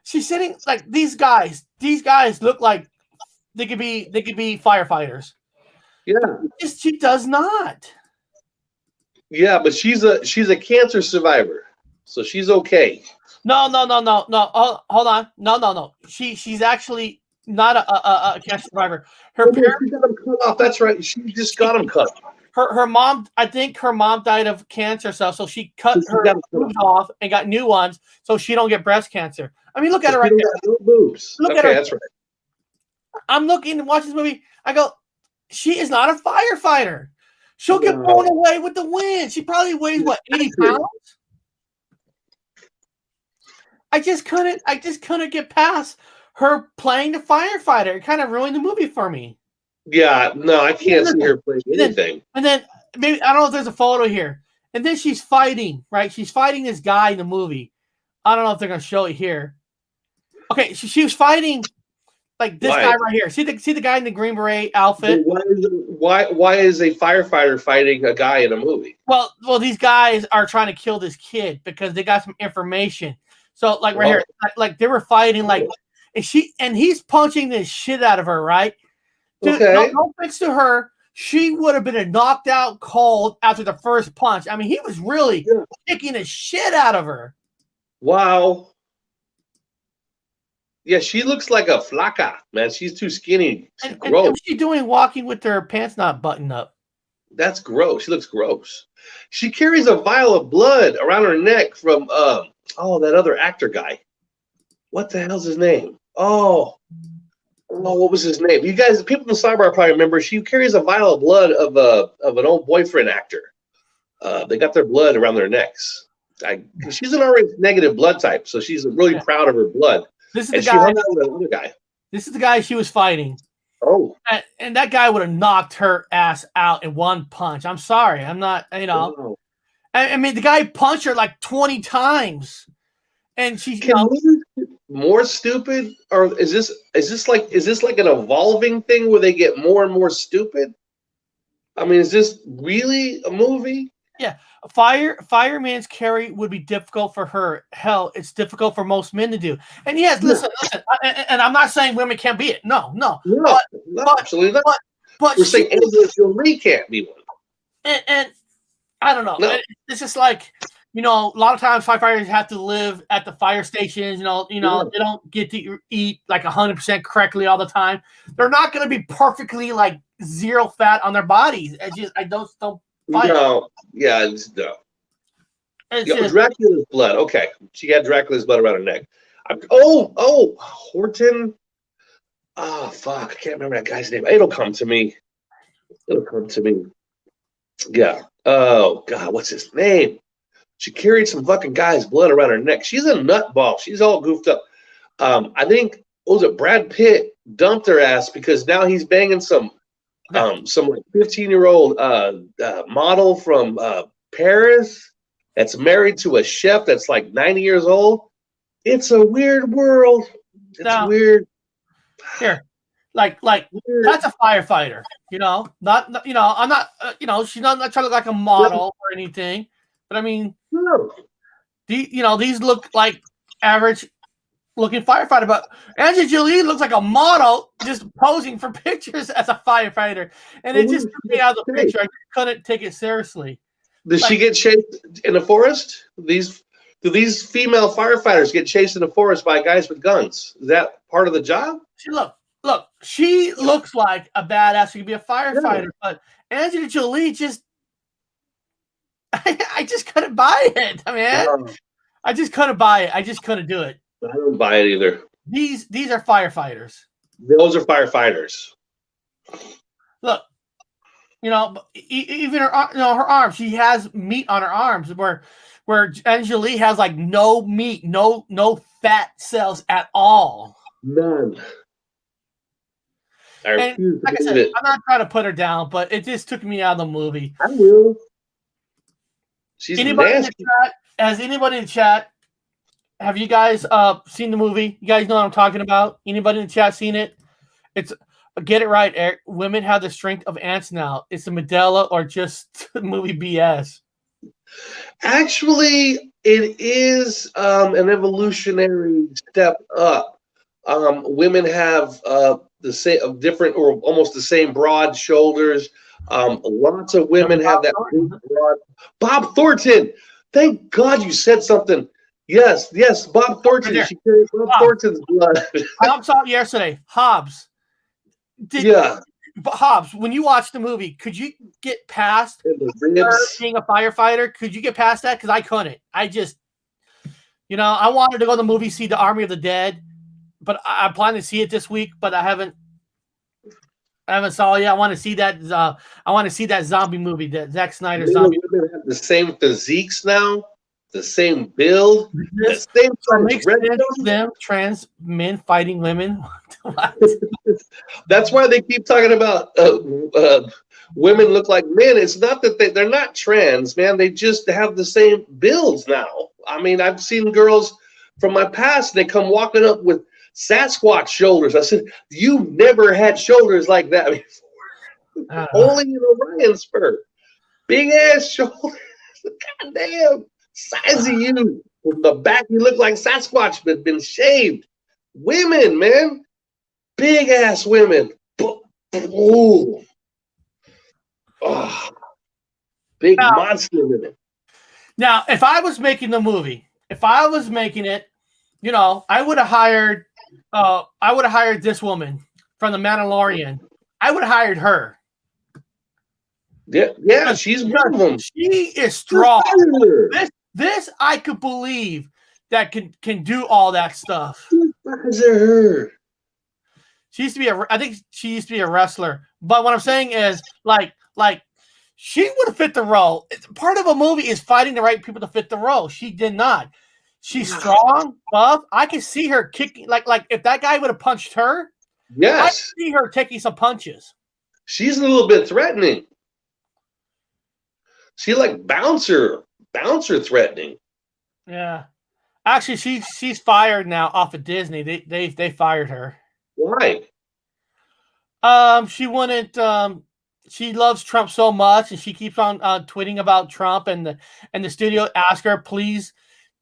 She's sitting like these guys. These guys look like they could be firefighters. Yeah. She does not. Yeah, but she's a cancer survivor, so she's okay. No. Hold on. No. She's actually not a cancer survivor. Her parents. She got them cut off. That's right. She just got them cut. Her mom. I think her mom died of cancer, so she cut her boobs off and got new ones, so she don't get breast cancer. I mean, look at her right there. No boobs. Look at her. That's right. I'm looking and watching this movie. I go, she is not a firefighter. She'll get blown away with the wind. She probably weighs 80 pounds. I just couldn't get past her playing the firefighter. It kind of ruined the movie for me. Yeah, no, I can't see her playing anything. And then maybe I don't know if there's a photo here. And then she's fighting, right? She's fighting this guy in the movie. I don't know if they're gonna show it here. Okay, she was fighting Like this guy right here. See the guy in the green beret outfit? Why is a firefighter fighting a guy in a movie? Well, these guys are trying to kill this kid because they got some information. So like right here, like they were fighting like, and he's punching this shit out of her, right? Dude, no offense to her, she would have been knocked out cold after the first punch. I mean, he was really kicking the shit out of her. Wow. Yeah, she looks like a flaca, man. She's too skinny. And what's she doing walking with her pants not buttoned up? That's gross. She looks gross. She carries a vial of blood around her neck from that other actor guy. What the hell's his name? Oh, what was his name? You guys, people in the sidebar probably remember. She carries a vial of blood of an old boyfriend actor. They got their blood around their necks. She's an already negative blood type, so she's really proud of her blood. This is the guy. The other guy. This is the guy she was fighting. Oh, and that guy would have knocked her ass out in one punch. I'm sorry, I'm not. I mean, the guy punched her like 20 times, and she's more stupid. Or is this like an evolving thing where they get more and more stupid? I mean, is this really a movie? Yeah. Fireman's carry would be difficult for her. Hell, it's difficult for most men to do. And yes, listen. And I'm not saying women can't be it. No. Absolutely not. But we're saying Angela Jolie can't be one. And I don't know. No. It's just like, a lot of times firefighters have to live at the fire stations. They don't get to eat like 100% correctly all the time. They're not going to be perfectly like zero fat on their bodies. I don't. No, no. Dracula's blood. Okay, she had Dracula's blood around her neck. Horton. Oh fuck, I can't remember that guy's name. It'll come to me. Yeah. Oh god, what's his name? She carried some fucking guy's blood around her neck. She's a nutball. She's all goofed up. I think Brad Pitt dumped her ass because now he's banging some like 15-year-old model from Paris that's married to a chef that's like 90 years old. It's a weird world. It's weird. Here, like weird. That's a firefighter. I'm not. She's not trying to look like a model or anything. But I mean, these look like average looking firefighter, but Angela Jolie looks like a model just posing for pictures as a firefighter, and it just took me out of the picture. I couldn't take it seriously. Does she get chased in the forest? Do these female firefighters get chased in the forest by guys with guns? Is that part of the job? Look. She looks like a badass who could be a firefighter, but Angela Jolie just. I just couldn't buy it, man. I just couldn't buy it. I just couldn't do it. I don't buy it either. These are firefighters. Those are firefighters. Look, even her arms. She has meat on her arms, where Angelique has like no meat, no fat cells at all. None. And like I said, I'm not trying to put her down, but it just took me out of the movie. I will. She's anybody nasty. in the chat? Has anybody in the chat? Have you guys seen the movie? You guys know what I'm talking about? Anybody in the chat seen it? It's get it right, Eric. Women have the strength of ants now. It's a Mandela or just movie BS? Actually, it is an evolutionary step up. Women have the same, different or almost the same broad shoulders. Lots of women have that broad. Bob Thornton. Thank God you said something. Yes, Bob Thornton. Right, she carried Bob Thornton's blood. I saw it yesterday. Hobbs. Hobbs, when you watched the movie, could you get past her being a firefighter? Could you get past that? Because I couldn't. I just, I wanted to go to the movie, see The Army of the Dead, but I'm planning to see it this week, but I haven't saw it yet. I want to see that. I want to see that zombie movie, that Zack Snyder zombie. Women have the same physiques now, the same build, the same them trans men fighting women. That's why they keep talking about women look like men. It's not that they're not trans, man. They just have the same builds now. I mean, I've seen girls from my past. They come walking up with Sasquatch shoulders. I said, you've never had shoulders like that before. Only in Orion spur. Big ass shoulders. Goddamn. Size of you. From the back, you look like Sasquatch, but been shaved. Women, man. Big ass women. Ooh. Oh. Big monster women. Now, if I was making the movie, if I was making it, you know, I would have hired this woman from the Mandalorian. I would have hired her. Yeah, she's one of them. She is strong. This I could believe that can do all that stuff. Her. She used to be I think she used to be a wrestler. But what I'm saying is, like she would have fit the role. Part of a movie is finding the right people to fit the role. She did not. She's strong, buff. I can see her kicking. Like if that guy would have punched her, yes, I can see her taking some punches. She's a little bit threatening. She like bouncer threatening. Yeah, actually, she's fired now off of Disney. They fired her. Why? She wouldn't. She loves Trump so much, and she keeps on tweeting about Trump, and the studio asked her, please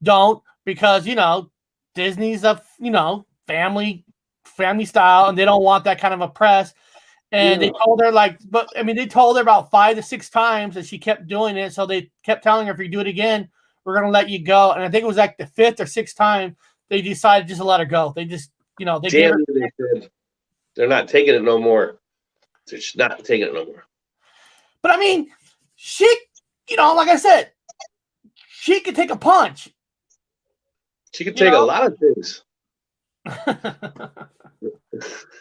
don't, because, you know, Disney's a, you know, family style, and they don't want that kind of a press. And they told her, like, but I mean, they told her about 5 to 6 times, and she kept doing it. So they kept telling her, if you do it again, we're gonna let you go. And I think it was like the 5th or 6th time they decided just to let her go. They just, you know, they said they're not taking it no more. They're just not taking it no more. But I mean, she, you know, like I said, she could take a punch. She could take a lot of things. I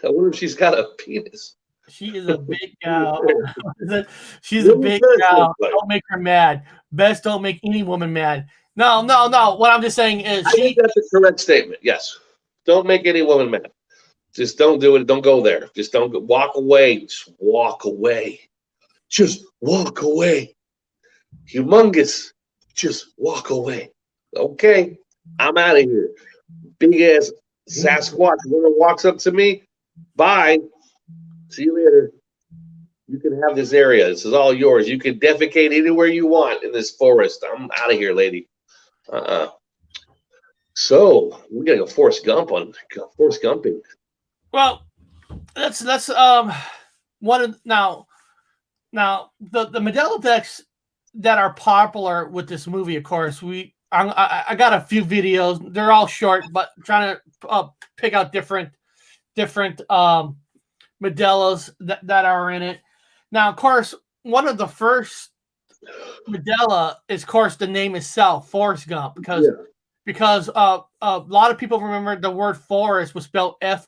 wonder if she's got a penis. She is a big gal. She's a big gal. Don't make her mad. Best don't make any woman mad. No. What I'm just saying is, I think that's a correct statement. Yes. Don't make any woman mad. Just don't do it. Don't go there. Just don't go. Walk away. Just walk away. Just walk away. Humongous. Just walk away. Okay. I'm out of here. Big ass Sasquatch woman walks up to me. Bye. See you later. You can have this area. This is all yours. You can defecate anywhere you want in this forest. I'm out of here, lady. So we gotta go Forrest Gump on Forrest Gumping. Well, that's one of now the Mandela Effects that are popular with this movie. Of course, I got a few videos. They're all short, but I'm trying to pick out different Mandelas that are in it. Now, of course, one of the first Mandela is, of course, the name itself, Forrest Gump, because a lot of people remember the word Forrest was spelled Forrest,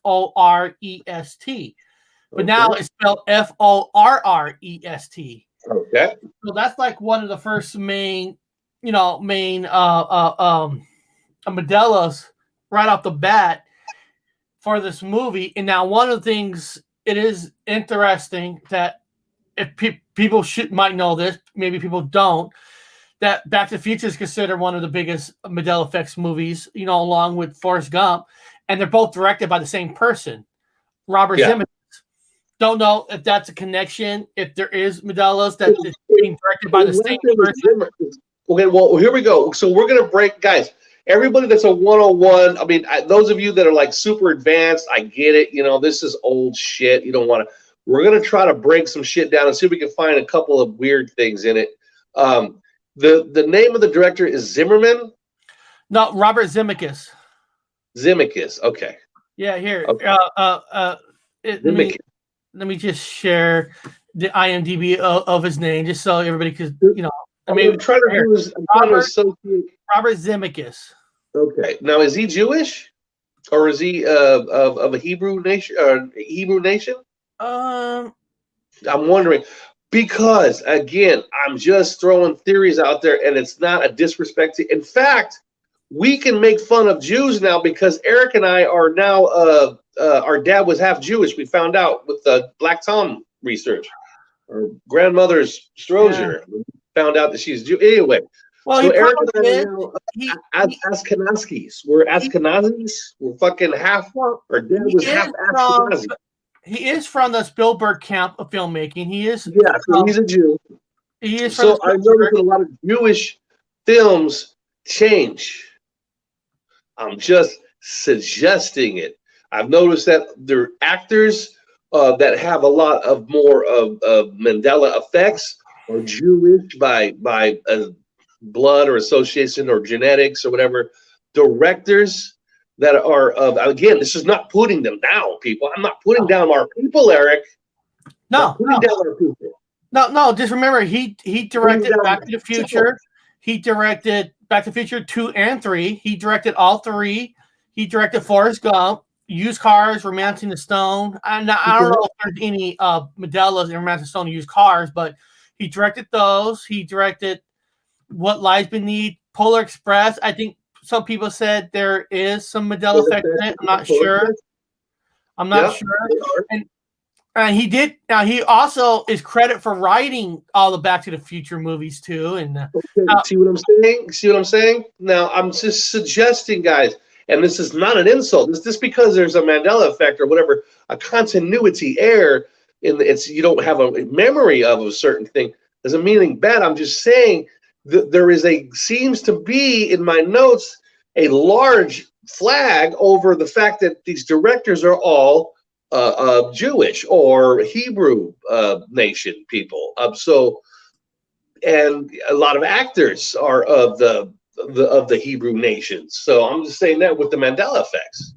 but now it's spelled Forrest. Okay. So that's like one of the first main Mandelas right off the bat for this movie. And now one of the things, it is interesting that if people might know this, maybe people don't, that Back to the Future is considered one of the biggest Mandela Effects movies, you know, along with Forrest Gump, and they're both directed by the same person, Robert Zemeckis. Don't know if that's a connection, if there is Mandelas that is being directed by the same person. Okay, well, here we go. So we're going to break, guys, everybody that's a 101. I mean, those of you that are like super advanced, I get it. You know, this is old shit. You don't want to. We're going to try to break some shit down and see if we can find a couple of weird things in it. The name of the director is Zimmerman? No, Robert Zemeckis. Zemeckis, okay. Yeah, here. Okay. Let me just share the IMDb of his name, just so everybody could, you know. I'm trying to associate Robert Zemeckis. Okay. Now, is he Jewish, or is he of a Hebrew nation? I'm wondering, because again, I'm just throwing theories out there, and it's not a disrespect to. In fact, we can make fun of Jews now because Eric and I are now. Our dad was half Jewish. We found out with the Black Tom research. Our grandmother's Strozier found out that she's Jewish. Anyway, Well, So he Eric and probably I is. are now He, Ashkenazis. We're Ashkenazis. We're fucking half. well, Our dad he was is half from Ashkenazi. he is from the Spielberg camp of filmmaking. He is Yeah, so he's a Jew. he is from the So I noticed Spielberg. that a lot of Jewish films change. I'm just suggesting it. I've noticed that there are actors that have a lot of more of Mandela effects or Jewish by blood or association or genetics or whatever. Directors that are of, again, this is not putting them down, people. I'm not putting down our people, Eric. No, Not putting down our people. no. Just remember, he directed down Back to the Future. He directed Back to the Future 2 and 3. He directed all 3. He directed Forrest Gump, Used Cars, Romancing the Stone. I don't know if there's any Medellas in Romancing the Stone used cars, but he directed those. He directed What Lies Beneath, Polar Express. I think some people said there is some Mandela effect in it. I'm not sure. I'm not sure. And he did. Now he also is credit for writing all the Back to the Future movies too. And see what I'm saying? See what I'm saying? Now I'm just suggesting, guys, and this is not an insult. This just because there's a Mandela effect or whatever, a continuity error in it's you don't have a memory of a certain thing doesn't mean anything bad. I'm just saying that there is seems to be in my notes a large flag over the fact that these directors are all Jewish or Hebrew nation people. And a lot of actors are of the Hebrew nations. So I'm just saying that with the Mandela effects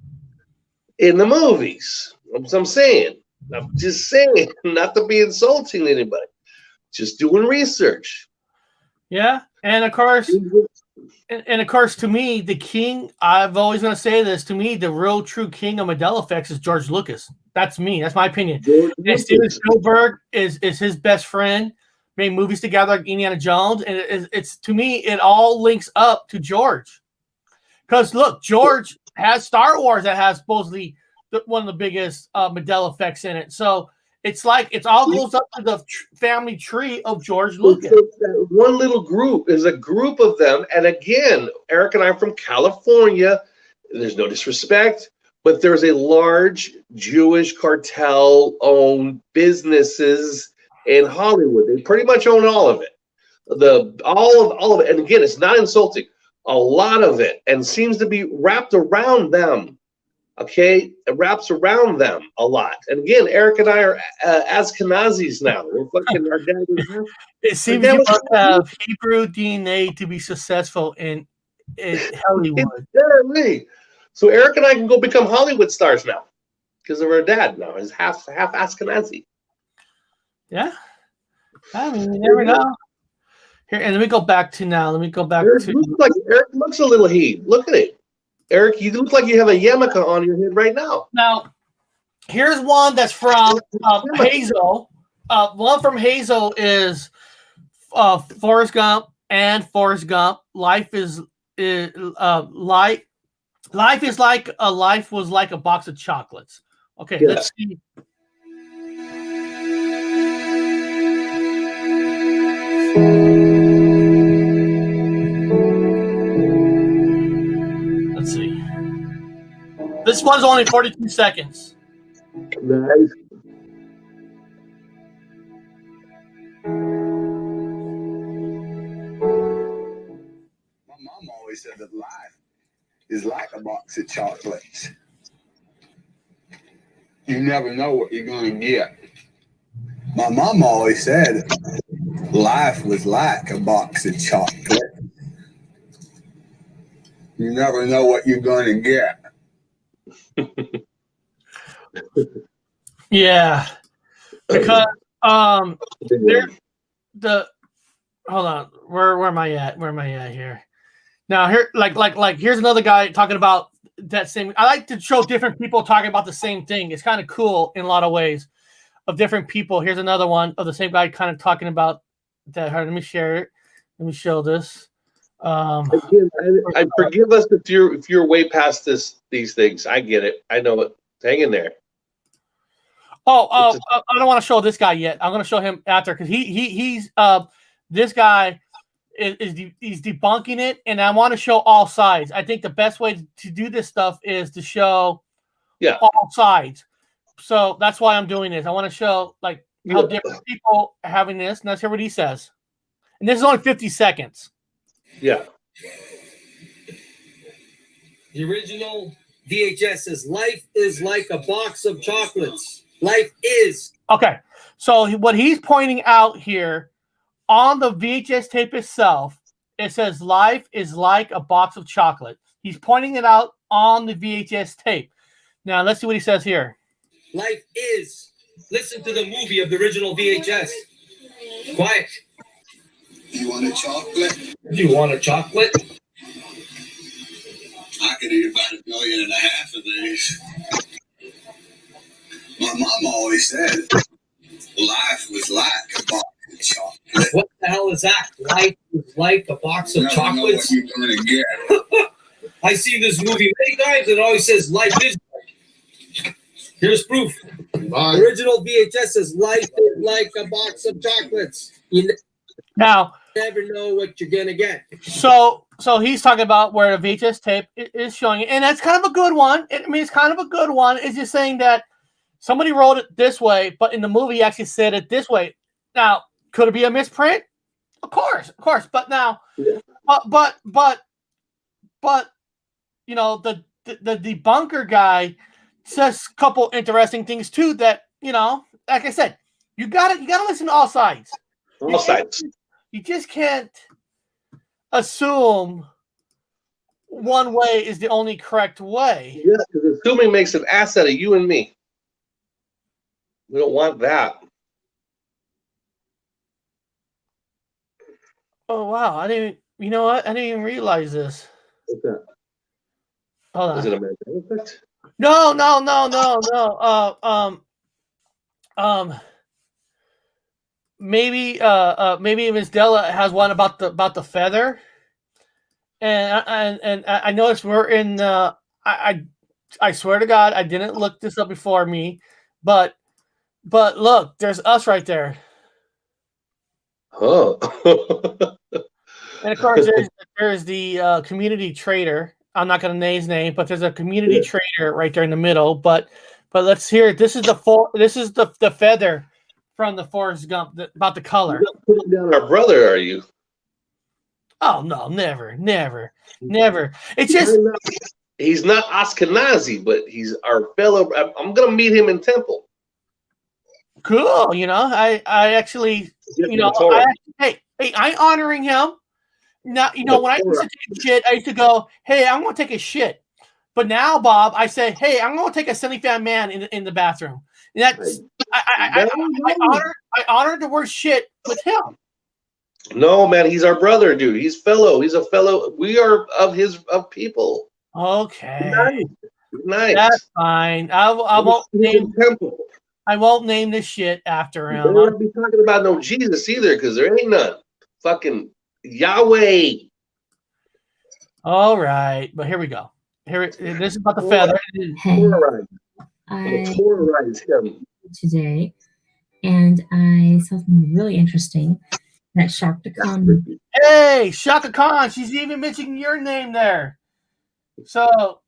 in the movies. That's what I'm saying. I'm just saying, not to be insulting to anybody. Just doing research. Yeah, and of course, to me, the king. I've always going to say this. To me, the real true king of Mandela effects is George Lucas. That's me. That's my opinion. And Steven Spielberg is his best friend. Made movies together like Indiana Jones, and it's to me, it all links up to George. Because look, George has Star Wars that has supposedly one of the biggest Mandela effects in it. So it's like it all goes up to the family tree of George Lucas. That one little group is a group of them, and again, Eric and I are from California. There's no disrespect, but there's a large Jewish cartel-owned businesses in Hollywood. They pretty much own all of it. All of it, and again, it's not insulting. A lot of it, and seems to be wrapped around them. Okay, it wraps around them a lot. And again, Eric and I are Ashkenazis now. We're fucking our dad was. It seems you must have Hebrew DNA to be successful in Hollywood. Exactly. So Eric and I can go become Hollywood stars now because of our dad now. He's half Ashkenazi. Yeah. I mean, you never know. Here, and let me go back to Eric looks a little heat. Look at it. Eric, you look like you have a yarmulke on your head right now. Now, here's one that's from Hazel. One from Hazel is Forrest Gump and Forrest Gump. Life was like a box of chocolates. Okay, let's see. Let's see. This one's only 42 seconds. Nice. My mom always said that life is like a box of chocolates. You never know what you're going to get. My mom always said life was like a box of chocolates. You never know what you're going to get. Yeah, because hold on, where am I at? Where am I at here? Now here, like here's another guy talking about that same. I like to show different people talking about the same thing. It's kind of cool in a lot of ways of different people. Here's another one of the same guy kind of talking about that. Let me share it. Let me show this. Again, I forgive us if you're way past these things. I get it. I know it. Hang in there. I don't want to show this guy yet. I'm going to show him after because he's this guy he's debunking it, and I want to show all sides. I think the best way to do this stuff is to show all sides. So that's why I'm doing this. I want to show like how different people are having this, and let's hear what he says. And this is only 50 seconds. Yeah. The original VHS says, "Life is like a box of chocolates. Life is." Okay. So what he's pointing out here on the VHS tape itself, it says, "Life is like a box of chocolate." He's pointing it out on the VHS tape. Now, let's see what he says here. Life is. Listen to the movie of the original VHS. Quiet. You want a chocolate? Do you want a chocolate? I could eat about 1.5 million of these. My mom always said life was like a box of chocolate. What the hell is that? Life is like a box of chocolates? Know what you're gonna get. I've seen this movie many times and it always says life is. Here's proof. Bye. Original VHS says life is like a box of chocolates. You Now, never know what you're gonna get. so he's talking about where the VHS tape is showing it, and that's kind of a good one. I mean, it's kind of a good one. It's just saying that somebody wrote it this way, but in the movie he actually said it this way. Now, could it be a misprint? Of course. But now, but you know, the debunker guy says a couple interesting things too. That, you know, like I said, you gotta listen to all sides. All sides. You just can't assume one way is the only correct way. Yeah, because assuming makes an ass out of you and me. We don't want that. Oh wow! I didn't. You know what? I didn't even realize this. What's that? Hold on. Is it a Mandela Effect? No. Maybe Miss Della has one about the feather, and I noticed we're in. I swear to God, I didn't look this up before me, but look, there's us right there, Oh. and of course there's the community trader. I'm not going to name his name, but there's a community trader right there in the middle. But let's hear it. This is the feather from the Forrest Gump about the color. You're not putting down our brother, are you? Oh no, never. It's just he's not Ashkenazi, but he's our fellow. I'm gonna meet him in Temple. cool. You know, I actually, you know, hey, I'm honoring him. Now, you know, when I used to take a shit, I used to go, "Hey, I'm going to take a shit." But now, Bob, I say, "Hey, I'm going to take a Sunny-Fan Man in the bathroom." And that's I honor the word shit with him. No, man, he's our brother, dude. He's a fellow. We are of people. Okay, Nice. that's fine. I won't name. Temple. I won't name this shit after him. They don't be talking about no Jesus either, because there ain't none. Fucking Yahweh. All right, but here we go. This is about the feather. Hey, Terrorize him. today, and I saw something really interesting that Shaka Khan. Hey, Shaka Khan. She's even mentioning your name there. So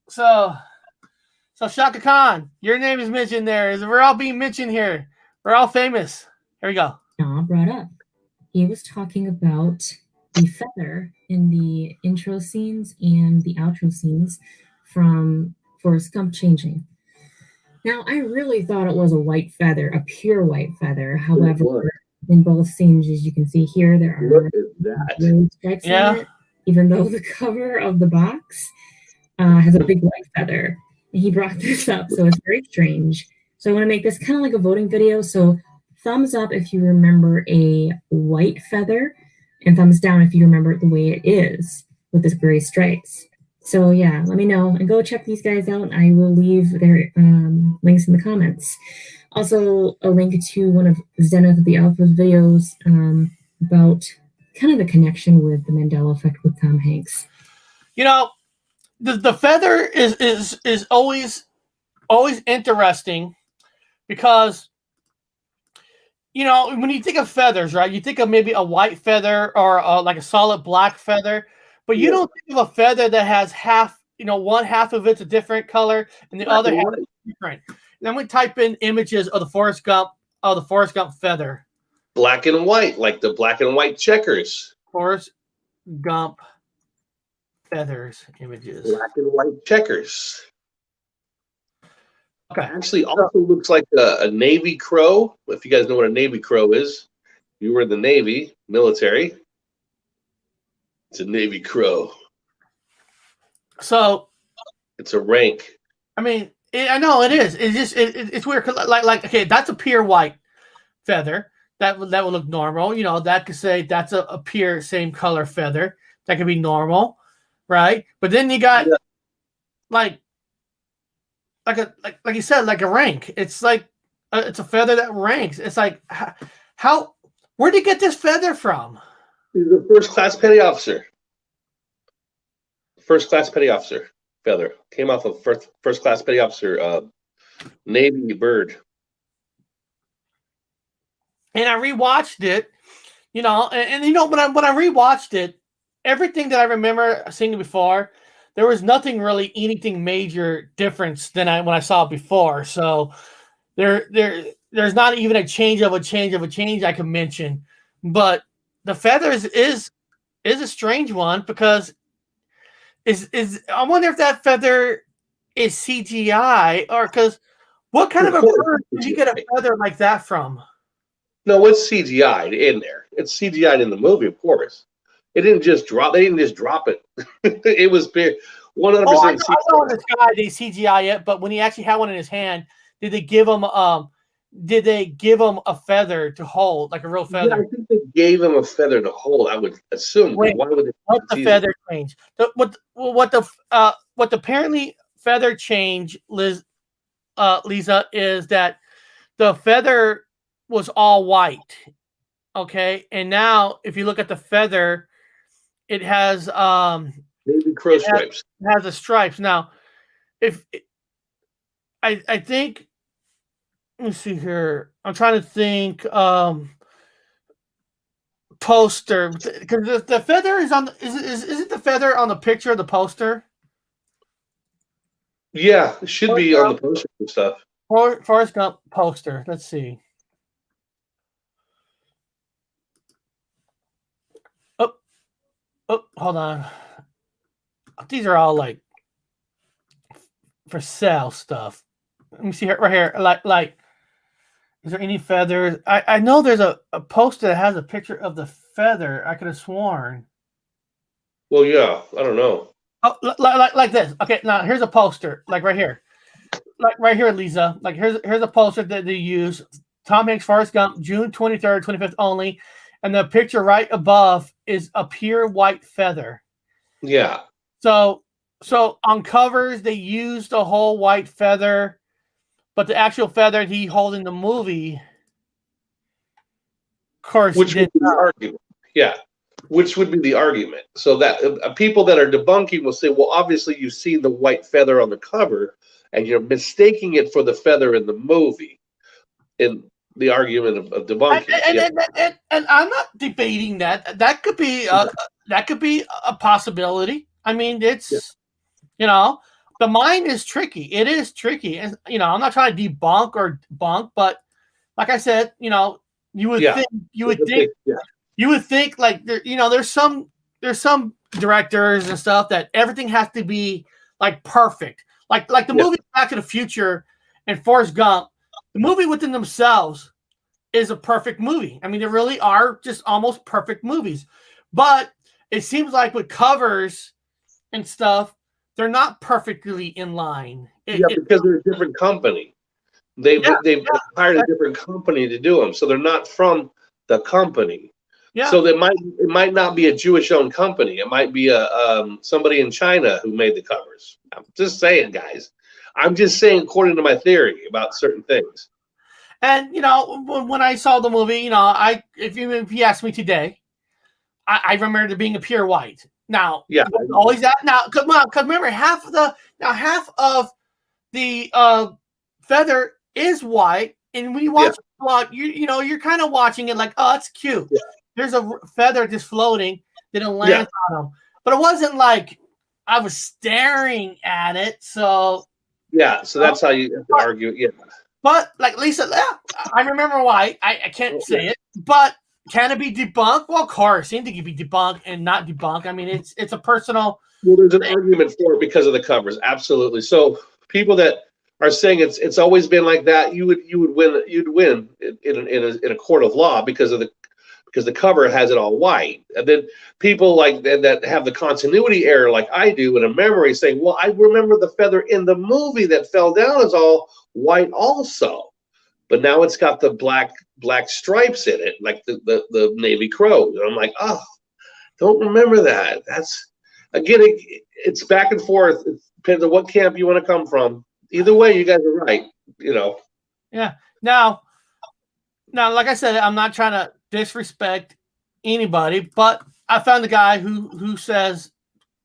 Shaka Khan, your name is mentioned there. We're all being mentioned here. We're all famous. Here we go. Brought up. He was talking about the feather in the intro scenes and the outro scenes from Forrest Gump changing. Now, I really thought it was a white feather, a pure white feather. However, in both scenes, as you can see here, there are red stripes on it, even though the cover of the box has a big white feather. And he brought this up, so it's very strange. So I want to make this kind of like a voting video. So thumbs up if you remember a white feather, and thumbs down if you remember it the way it is with this gray stripes. So yeah, let me know and go check these guys out. I will leave their links in the comments. Also, a link to one of Zenith the Alpha's videos about kind of the connection with the Mandela Effect with Tom Hanks. You know, the feather is always interesting because you know, when you think of feathers, right? You think of maybe a white feather or like a solid black feather, but you don't think of a feather that has half, you know, one half of it's a different color and the other half is different. And then we type in images of the Forrest Gump feather. Black and white, like the black and white checkers. Forrest Gump feathers images. Black and white checkers. Okay. Actually, also looks like a Navy crow. If you guys know what a Navy crow is, you were in the Navy, military. It's a Navy crow. So it's a rank. I mean, I know it is. It's just it's weird. Like okay, that's a pure white feather. That would look normal. You know, that could say that's a pure same color feather. That could be normal, right? But then you got like you said, like a rank. It's like it's a feather that ranks. It's like how where'd you get this feather from? He's a first class petty officer. First class petty officer feather came off of first class petty officer Navy bird. And I rewatched it, you know, and you know when I rewatched it, everything that I remember seeing before, there was anything major difference than when I saw it before. So there's not even a change of a change I can mention. But the feathers is a strange one because I wonder if that feather is CGI or because what kind of a bird did you get a feather like that from? No, it's CGI'd in there. It's CGI'd in the movie, of course. It didn't just drop. They didn't just drop it. It was 100%. I know this guy they CGI it, but when he actually had one in his hand, did they give him a feather to hold, like a real feather? Yeah, I think they gave him a feather to hold. I would assume. Wait, why would what the feather change? What the apparently feather change, Lisa, is that the feather was all white, okay, and now if you look at the feather, it has Navy crow stripes. It has the stripes. Now, if I think, let me see here. I'm trying to think. Poster, because the feather is on. Is it the feather on the picture of the poster? Yeah, it should be on the poster and stuff. Forrest Gump poster. Let's see. Oh, hold on. These are all like for sale stuff. Let me see here, right here. Like, is there any feathers? I know there's a poster that has a picture of the feather. I could have sworn. Well, yeah, I don't know. Oh, like this. Okay, now here's a poster, like right here. Like right here, Lisa. Like here's a poster that they use. Tom Hanks, Forrest Gump, June 23rd, 25th only. And the picture right above is a pure white feather. Yeah. So on covers, they use the whole white feather, but the actual feather he holds in the movie, of course, which would be the argument. Yeah. Which would be the argument. So that people that are debunking will say, well, obviously you've seen the white feather on the cover and you're mistaking it for the feather in the movie. In the argument of debunking. And I'm not debating that. That could be a possibility. I mean, it's you know, the mind is tricky. It is tricky, and you know, I'm not trying to debunk or bunk, but like I said, you know, you would think like there, you know, there's some directors and stuff that everything has to be like perfect, like the movie Back to the Future and Forrest Gump. The movie within themselves is a perfect movie. I mean, they really are just almost perfect movies. But it seems like with covers and stuff, they're not perfectly in line. Because they're a different company. They've hired a different company to do them, so they're not from the company. Yeah. So it might not be a Jewish-owned company. It might be somebody in China who made the covers. I'm just saying, guys. I'm just saying, according to my theory about certain things. And you know, when I saw the movie, you know, if you asked me today, I remember it being a pure white. Now, always that. Now, because remember, half of the feather is white, And when you watch the vlog, you're kind of watching it like, oh, that's cute. Yeah. There's a feather just floating, then it lands on him. But it wasn't like I was staring at it. So so that's how you have to argue. Yeah. But like Lisa, I remember why. I can't say it, but can it be debunked? Well, of course, anything can be debunked and not debunked. I mean, it's a personal. Well, there's an argument for it because of the covers. Absolutely. So people that are saying it's always been like that, you'd win in a court of law because the cover has it all white. And then people like that have the continuity error like I do in a memory saying, well, I remember the feather in the movie that fell down is all white also. But now it's got the black stripes in it, like the Navy crows. And I'm like, oh, don't remember that. That's, again, it's back and forth. It depends on what camp you want to come from. Either way, you guys are right, Yeah. Now, like I said, I'm not trying to disrespect anybody, but I found a guy who says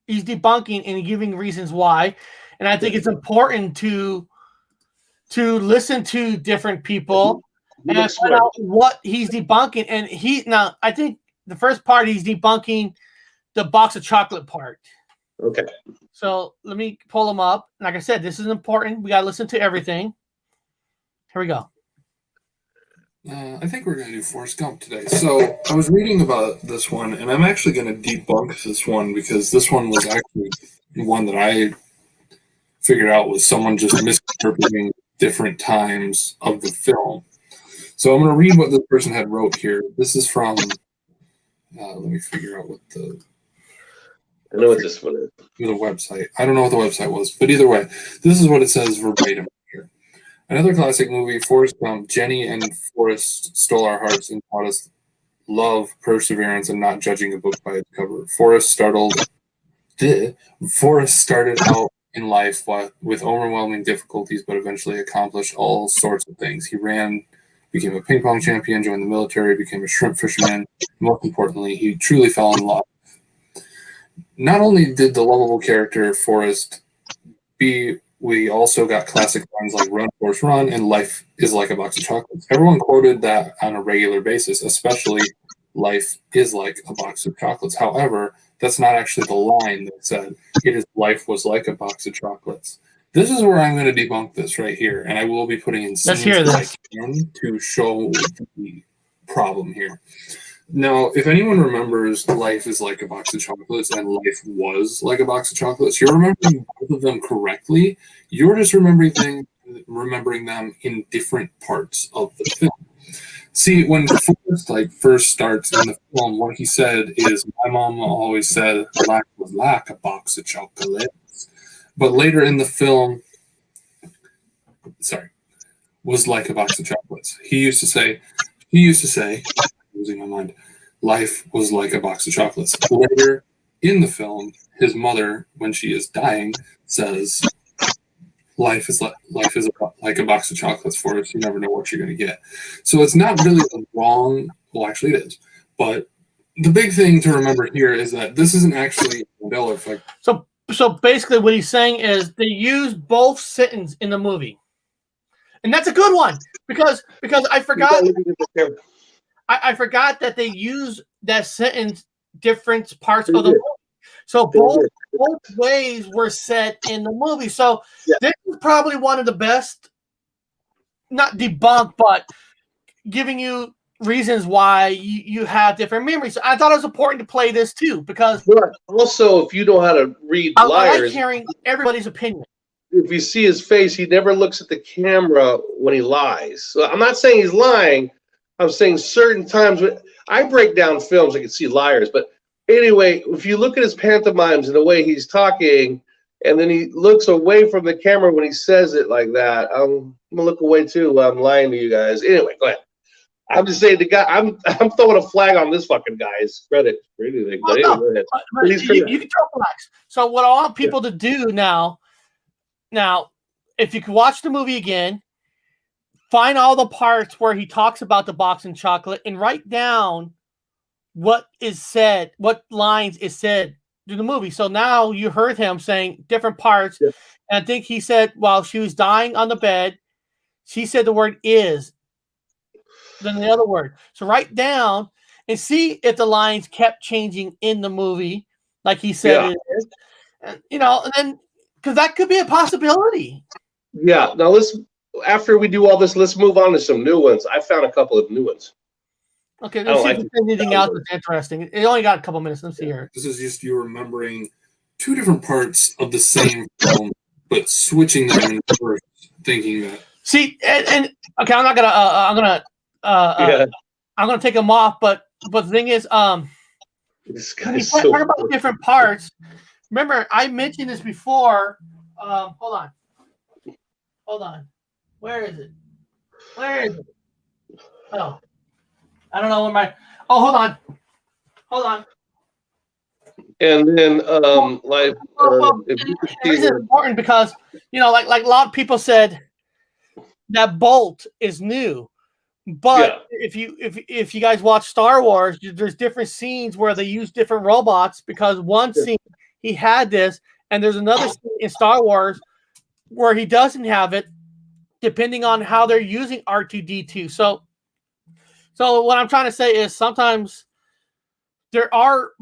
he's debunking and giving reasons why, and I think it's important to listen to different people and find out what he's debunking. And I think the first part he's debunking the box of chocolate part. Okay. So let me pull him up. Like I said, this is important. We got to listen to everything. Here we go. I think we're going to do Forrest Gump today. So I was reading about this one, and I'm actually going to debunk this one because this one was actually one that I figured out was someone just misinterpreting different times of the film. So I'm going to read what this person had wrote here. This is from, let me figure out what I know what this one is. The website. I don't know what the website was, but either way, this is what it says verbatim here. Another classic movie, Forrest Gump. Jenny and Forrest stole our hearts and taught us love, perseverance, and not judging a book by its cover. Forrest started out in life with overwhelming difficulties, but eventually accomplished all sorts of things. He ran, became a ping pong champion, joined the military, became a shrimp fisherman. Most importantly, he truly fell in love. Not only did the lovable character Forrest we also got classic lines like "Run, Forrest, Run" and "Life is like a box of chocolates." Everyone quoted that on a regular basis, especially "Life is like a box of chocolates." However, that's not actually the line that said it is "Life was like a box of chocolates." This is where I'm going to debunk this right here, and I will be putting in scenes that I can to show the problem here. Now, if anyone remembers Life is like a box of chocolates and Life was like a box of chocolates, you're remembering both of them correctly. You're just remembering them in different parts of the film. See, when Forrest first starts in the film, what he said is, my mom always said life was like a box of chocolates. But later in the film, was like a box of chocolates. He used to say, losing my mind, life was like a box of chocolates. Later in the film, his mother, when she is dying, says, life is like a box of chocolates for us. You never know what you're going to get. So it's not really wrong. Well, actually it is. But the big thing to remember here is that this isn't actually Mandela Effect. So basically what he's saying is they use both sentences in the movie. And that's a good one because I forgot I forgot that they use that sentence different parts of the movie. So both ways were said in the movie. So this is probably one of the best, not debunked, but giving you reasons why you have different memories. So I thought it was important to play this too because also if you know how to read I liars, like hearing everybody's opinion. If you see his face, he never looks at the camera when he lies. So I'm not saying he's lying. I'm saying certain times when I break down films, I can see liars. But anyway, if you look at his pantomimes and the way he's talking, and then he looks away from the camera when he says it like that, I'm gonna look away too while I'm lying to you guys. Anyway, go ahead. I'm just saying the guy. I'm throwing a flag on this fucking guy's credit for anything. But anyway, go ahead. You can throw flags. So what I want people to do now, if you can watch the movie again, find all the parts where he talks about the box and chocolate and write down what is said, what lines is said through the movie. So now you heard him saying different parts. Yeah. And I think he said while she was dying on the bed, she said the word is. than the other word. So write down and see if the lines kept changing in the movie, like he said it is. And, and then because that could be a possibility. Yeah. Now after we do all this, let's move on to some new ones. I found a couple of new ones. Okay, let's see if there's anything else that's interesting. It only got a couple minutes. Let's see here. This is just you remembering two different parts of the same film, but switching them in reverse, thinking that. See, and okay, I'm not gonna. I'm gonna take them off, but the thing is, when you talk about different parts. Remember, I mentioned this before. Hold on. Where is it? Oh, I don't know where my. Oh, hold on. And then, it's important because like a lot of people said that Bolt is new, but if you guys watch Star Wars, there's different scenes where they use different robots because one scene he had this, and there's another scene in Star Wars where he doesn't have it, depending on how they're using R2-D2. So what I'm trying to say is sometimes there are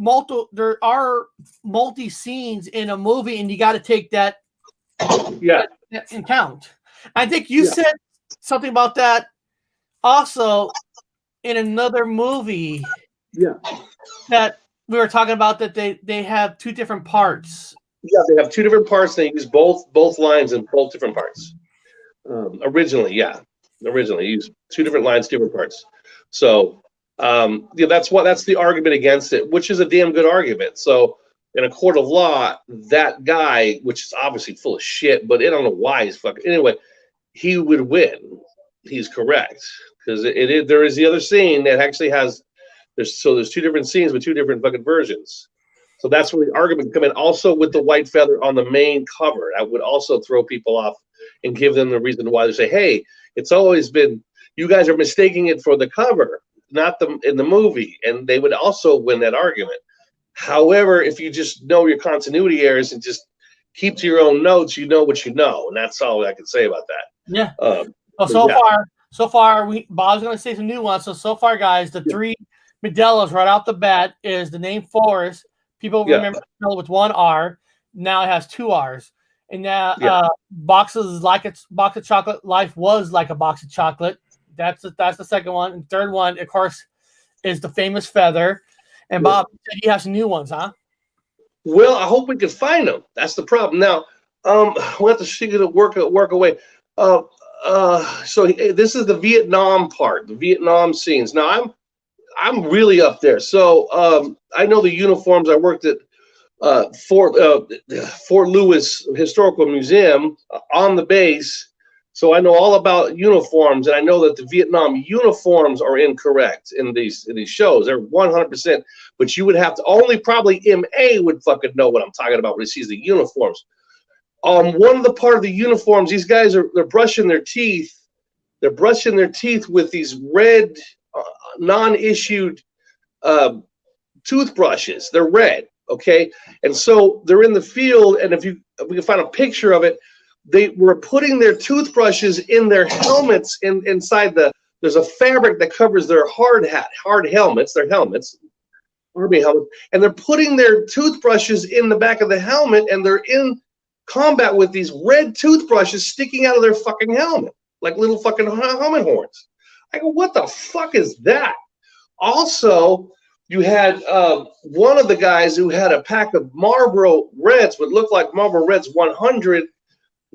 multi scenes in a movie, and you got to take that in count. I think you said something about that also in another movie. Yeah. That we were talking about that they have two different parts. Yeah, they have two different parts. They use both lines in both different parts. Originally used two different lines, different parts. So that's the argument against it, which is a damn good argument. So in a court of law, that guy, which is obviously full of shit, but I don't know why he's fucking anyway, he would win. He's correct because there is the other scene that actually has. There's two different scenes with two different fucking versions. So that's where the argument come in. Also with the white feather on the main cover, that would also throw people off and give them the reason why they say, "Hey, it's always been you guys are mistaking it for the cover, not in the movie," and they would also win that argument. However, if you just know your continuity errors and just keep to your own notes, you know what you know, and that's all I can say about that. Yeah. So far, Bob's going to say some new ones. So far, guys, the three Mandelas right off the bat is the name Forrest. People remember with one R. Now it has two R's. And now boxes like it's box of chocolate. Life was like a box of chocolate. That's the second one. And third one, of course, is the famous feather. And Bob said you have some new ones, huh? Well, I hope we can find them. That's the problem. Now, we'll have to see it work away. So this is the Vietnam part, the Vietnam scenes. Now I'm really up there. So I know the uniforms. I worked at Fort Lewis Historical Museum on the base. So I know all about uniforms, and I know that the Vietnam uniforms are incorrect in these shows. They're 100%. But you would have to only probably MA would fucking know what I'm talking about when he sees the uniforms. One of the part of the uniforms, these guys they're brushing their teeth. They're brushing their teeth with these red, non-issued toothbrushes. They're red, okay? And so they're in the field, and if we can find a picture of it, they were putting their toothbrushes in their helmets inside there's a fabric that covers their hard helmets, their helmets, army helmets, and they're putting their toothbrushes in the back of the helmet, and they're in combat with these red toothbrushes sticking out of their fucking helmet, like little fucking helmet horns. I go, what the fuck is that? Also, you had one of the guys who had a pack of Marlboro Reds, would look like Marlboro Reds 100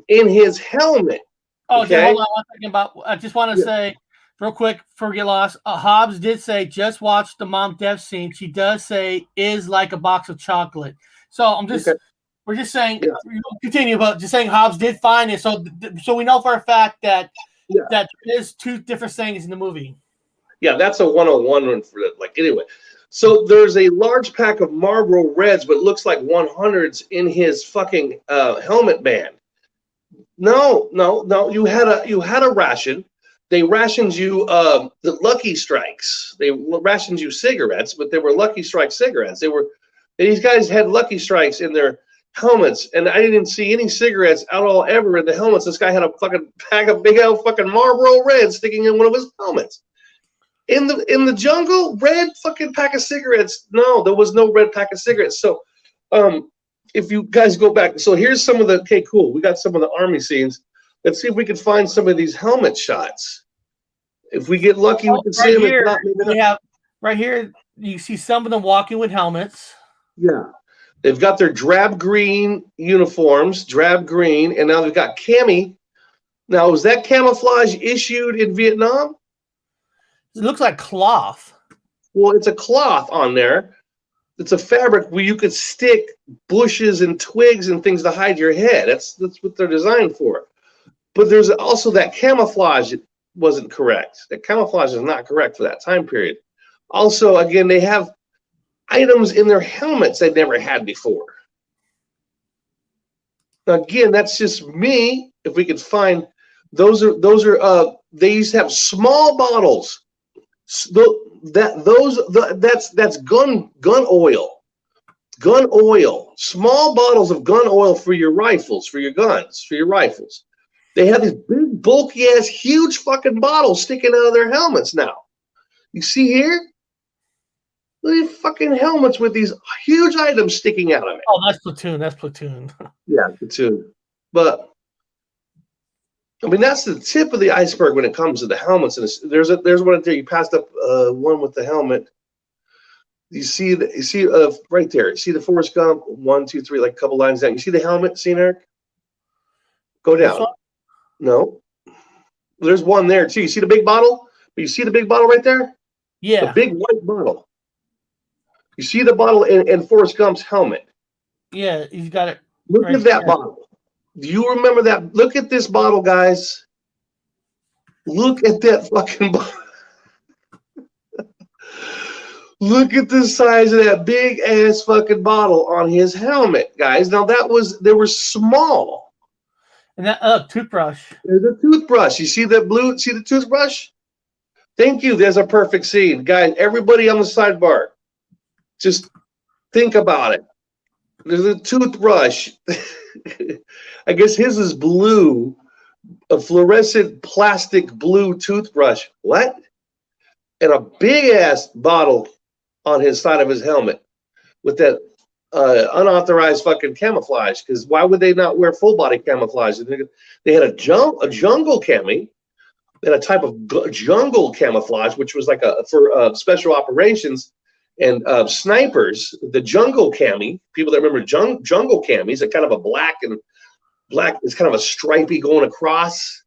in his helmet. Oh, okay, hold on 1 second. I just want to say real quick before we get lost. Hobbs did say, just watch the mom death scene. She does say is like a box of chocolate. So I'm just we're just saying continue, but just saying Hobbs did find it. So we know for a fact that that there's two different sayings in the movie. Yeah, that's a 101 one for it. Like anyway. So there's a large pack of Marlboro Reds, but looks like 100s in his fucking helmet band. No. You had a ration. They rationed you the Lucky Strikes. They rationed you cigarettes, but they were Lucky Strike cigarettes. These guys had Lucky Strikes in their helmets, and I didn't see any cigarettes at all ever in the helmets. This guy had a fucking pack of big old fucking Marlboro Reds sticking in one of his helmets. In the jungle, red fucking pack of cigarettes. No, there was no red pack of cigarettes. So, if you guys go back, so here's some of the. Okay, cool. We got some of the army scenes. Let's see if we can find some of these helmet shots. If we get lucky, we can see them. Here, we have right here. You see some of them walking with helmets. Yeah, they've got their drab green uniforms, drab green, and now they've got cami. Now, was that camouflage issued in Vietnam? It looks like cloth. Well, it's a cloth on there. It's a fabric where you could stick bushes and twigs and things to hide your head. That's what they're designed for. But there's also that camouflage that wasn't correct. That camouflage is not correct for that time period. Also, again, they have items in their helmets they've never had before. Now, again, that's just me. If we could find those are they used to have small bottles. That's gun oil. Gun oil. Small bottles of gun oil for your rifles, for your guns, for your rifles. They have these big, bulky ass, huge fucking bottles sticking out of their helmets now. You see here? Look at these fucking helmets with these huge items sticking out of it. Oh, that's platoon. That's platoon. Yeah, platoon. But I mean, that's the tip of the iceberg when it comes to the helmets. And there's one there. You passed up one with the helmet. You see right there. You see the Forrest Gump 1, 2, 3, like a couple lines down. You see the helmet, scene, Eric? Go down. No, there's one there too. You see the big bottle? You see the big bottle right there? Yeah. The big white bottle. You see the bottle in Forrest Gump's helmet? Yeah, he's got it. Look at that bottle. Do you remember that? Look at this bottle, guys. Look at that fucking bottle. Look at the size of that big ass fucking bottle on his helmet, guys. Now they were small. And that toothbrush. There's a toothbrush. You see that blue? See the toothbrush? Thank you. There's a perfect scene. Guys, everybody on the sidebar, just think about it. There's a toothbrush. I guess his is blue, a fluorescent plastic blue toothbrush. What? And a big ass bottle on his side of his helmet with that unauthorized fucking camouflage. Because why would they not wear full body camouflage? They had a jungle cami and a type of jungle camouflage, which was like for special operations and snipers. The jungle cami, people that remember jungle camis, are kind of a black. It's kind of a stripy going across.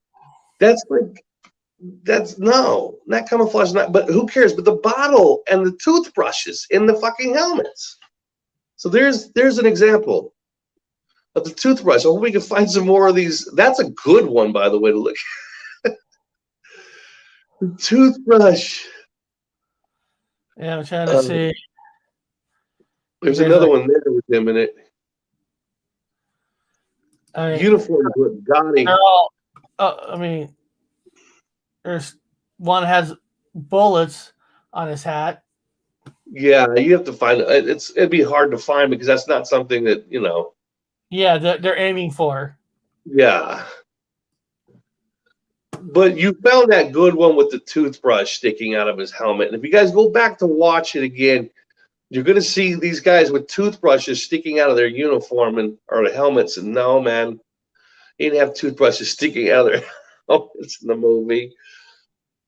That camouflage is not. But who cares? But the bottle and the toothbrushes in the fucking helmets. So there's an example of the toothbrush. I hope we can find some more of these. That's a good one, by the way, to look. The toothbrush. Yeah, I'm trying to see. There's another one there with him in it. Uniform look gaudy. I mean, there's one has bullets on his hat. Yeah, you have to find it. It'd be hard to find because that's not something that, you know. Yeah, they're aiming for. Yeah. But you found that good one with the toothbrush sticking out of his helmet. And if you guys go back to watch it again, you're going to see these guys with toothbrushes sticking out of their uniform or the helmets. And no, man, he didn't have toothbrushes sticking out of their helmets in the movie.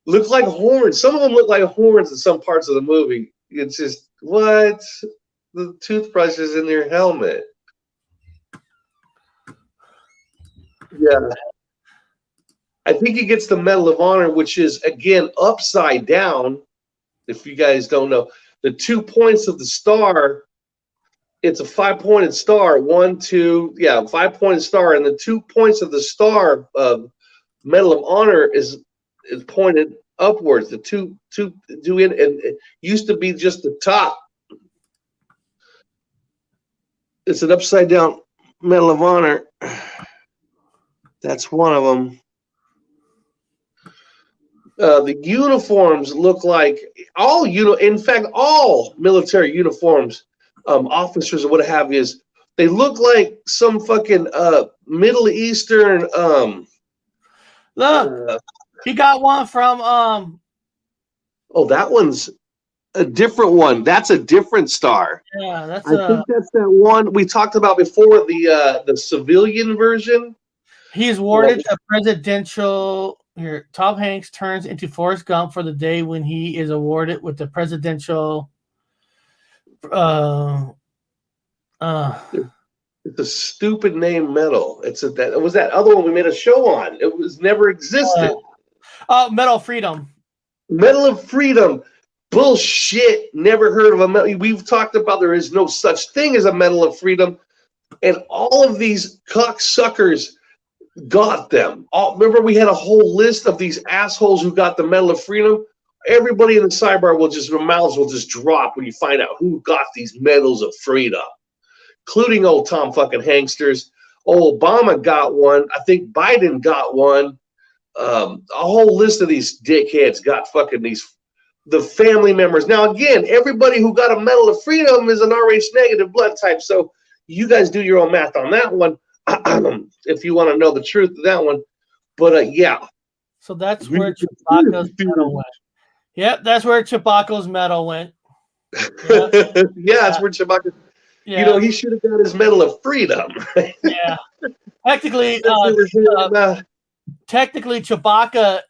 Look like horns. Some of them look like horns in some parts of the movie. It's just, what? The toothbrushes in their helmet. Yeah. I think he gets the Medal of Honor, which is, again, upside down. If you guys don't know, the 2 points of the star, it's a 5-pointed star. 1, 2, 5-pointed star. And the 2 points of the star Medal of Honor is pointed upwards. The two in, and it used to be just the top. It's an upside down Medal of Honor. That's one of them. The uniforms look like all military uniforms, officers or what have you, they look like some fucking Middle Eastern. Look, he got one from Oh, that one's a different one. That's a different star. Yeah, that's I think that's that one we talked about before, the civilian version. he's awarded the presidential. Here, Tom Hanks turns into Forrest Gump for the day when he is awarded with the presidential. It's a stupid name medal. It was that other one we made a show on. It was never existed. Medal of Freedom. Medal of Freedom. Bullshit. Never heard of a medal. We've talked about there is no such thing as a Medal of Freedom. And all of these cocksuckers got them. Remember, we had a whole list of these assholes who got the Medal of Freedom. Everybody in the sidebar their mouths will just drop when you find out who got these medals of freedom, including old Tom fucking Hanksters. Old Obama got one. I think Biden got one. A whole list of these dickheads got fucking the family members. Now, again, everybody who got a Medal of Freedom is an Rh negative blood type. So you guys do your own math on that one if you want to know the truth of that one. But yeah. So that's where Chewbacca's medal went. Yep, that's where Chewbacca's medal went. Yep. Yeah, that's where Chewbacca. Yeah. You know, he should have got his Medal of Freedom. Yeah. Technically, Chewbacca,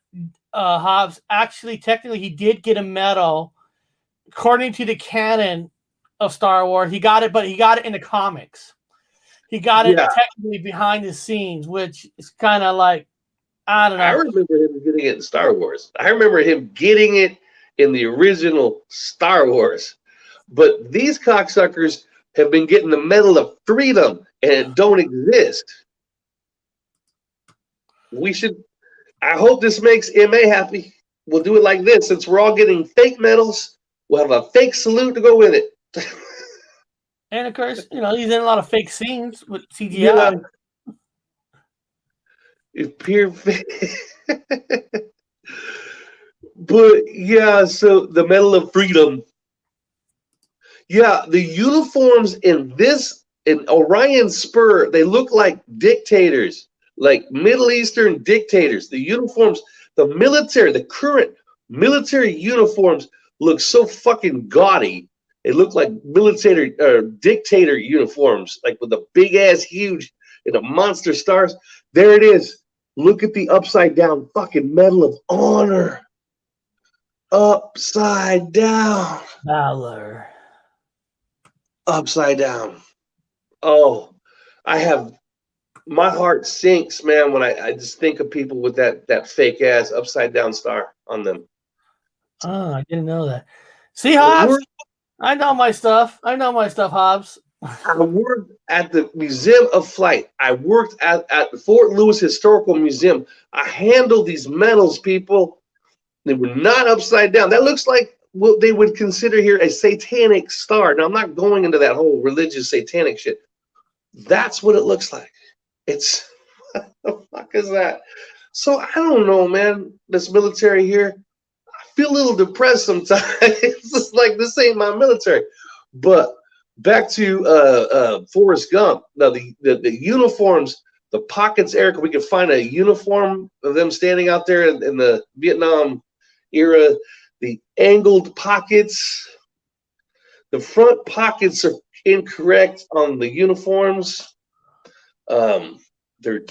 Hobbs, technically, he did get a medal. According to the canon of Star Wars, he got it, but he got it in the comics. He got it technically behind the scenes, which is kind of like, I don't know. I remember him getting it in Star Wars. I remember him getting it in the original Star Wars. But these cocksuckers have been getting the Medal of Freedom and it don't exist. I hope this makes MA happy. We'll do it like this. Since we're all getting fake medals, we'll have a fake salute to go with it. And of course, he's in a lot of fake scenes with CGI. Yeah. It's pure fake. But yeah, so the Medal of Freedom. Yeah, the uniforms in Orion Spur, they look like dictators, like Middle Eastern dictators. The uniforms, the current military uniforms look so fucking gaudy. They look like military dictator uniforms, like with the big ass, huge, and the monster stars. There it is. Look at the upside down fucking Medal of Honor. Upside down. Valor. Upside down. Oh, my heart sinks, man, when I just think of people with that fake ass upside down star on them. Oh, I didn't know that. See, Hobbs? I know my stuff. Hobbs. I worked at the Museum of Flight. I worked at the Fort Lewis Historical Museum. I handled these medals, people. They were not upside down. That looks like what they would consider here a satanic star. Now, I'm not going into that whole religious satanic shit. That's what it looks like. It's, what the fuck is that? So, I don't know, man. This military here, I feel a little depressed sometimes. It's just like, this ain't my military. But back to Forrest Gump. Now, the uniforms, the pockets, Eric, we can find a uniform of them standing out there in the Vietnam era. The angled pockets, the front pockets are incorrect on the uniforms. They're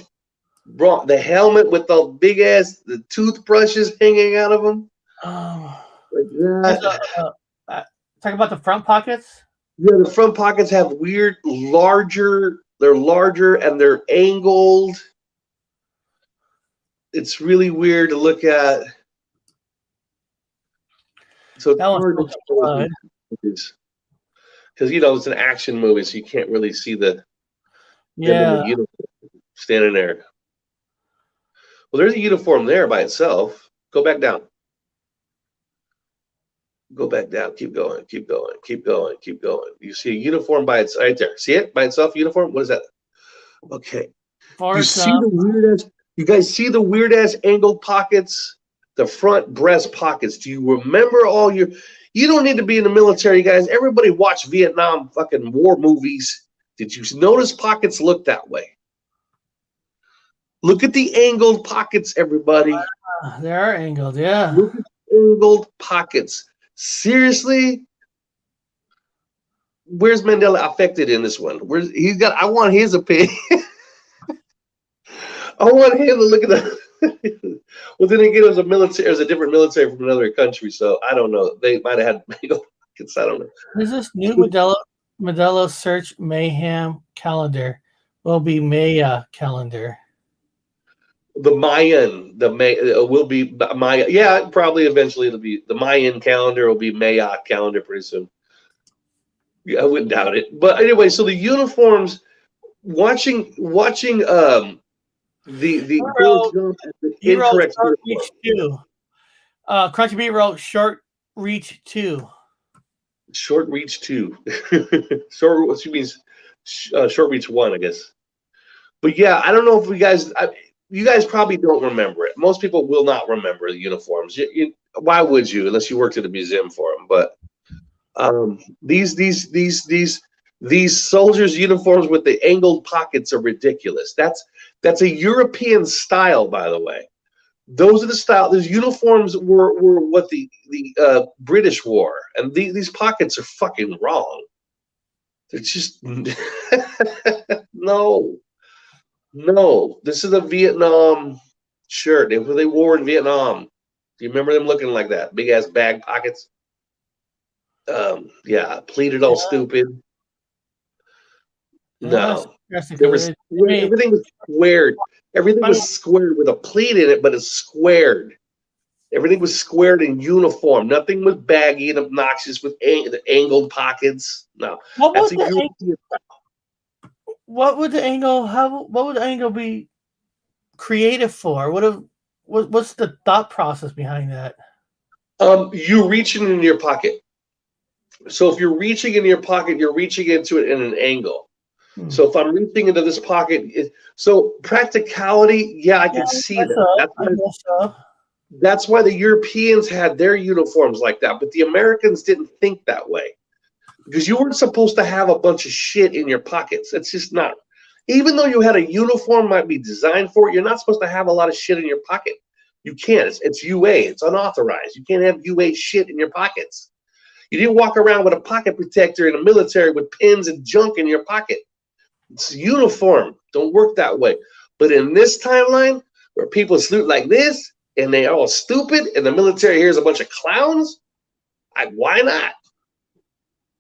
wrong. The helmet with the big ass, the toothbrushes hanging out of them. Like that. Talk about the front pockets. Yeah, the front pockets have weird, larger. They're larger and they're angled. It's really weird to look at. So it's hard to because it's an action movie, so you can't really see the uniform standing there. Well, there's a uniform there by itself. Go back down. Go back down. Keep going. Keep going. Keep going. Keep going. You see a uniform by its right there. See it by itself? Uniform. What is that? Okay. You guys see the weird ass angled pockets? The front breast pockets. Do you remember all your? You don't need to be in the military, guys. Everybody watch Vietnam fucking war movies. Did you notice pockets look that way? Look at the angled pockets, everybody. They are angled, yeah. angled pockets. Seriously? Where's Mandela affected in this one? Where's he's got? I want his opinion. I want him to look at the. Well, then again, it was a military. It was a different military from another country, so I don't know. They might have had angled pockets. I don't know. Is this new Mandela search mayhem calendar? Will be Maya calendar. The Mayan, will be Maya. Yeah, probably eventually it'll be the Mayan calendar. Will be Maya calendar pretty soon. Yeah, I wouldn't doubt it. But anyway, so the uniforms. Watching the incorrect short reach 2. Crunchy B wrote short reach 2. Short reach 2. Short. She means short reach 1, I guess. But yeah, I don't know if you guys probably don't remember it. Most people will not remember the uniforms. Why would you, unless you worked at a museum for them? But these soldiers' uniforms with the angled pockets are ridiculous. That's a European style, by the way. Those are the style. Those uniforms were what the British wore, and these pockets are fucking wrong. They're just no. This is a Vietnam shirt. They wore in Vietnam. Do you remember them looking like that? Big ass bag pockets. Yeah, pleated all stupid. No, everything was squared. Everything was squared with a pleat in it, but it's squared. Everything was squared in uniform. Nothing was baggy and obnoxious with angled pockets. No, that's a European. What would the angle? What would the angle be creative for? What's the thought process behind that? You reaching in your pocket. So if you're reaching in your pocket, you're reaching into it in an angle. So if I'm reaching into this pocket, so practicality, yeah, I can see that. That's why the Europeans had their uniforms like that, but the Americans didn't think that way. Because you weren't supposed to have a bunch of shit in your pockets. It's just not. Even though you had a uniform might be designed for it, you're not supposed to have a lot of shit in your pocket. You can't. It's UA. It's unauthorized. You can't have UA shit in your pockets. You didn't walk around with a pocket protector in the military with pins and junk in your pocket. It's uniform. Don't work that way. But in this timeline, where people salute like this, and they're all stupid, and the military here's a bunch of clowns, why not?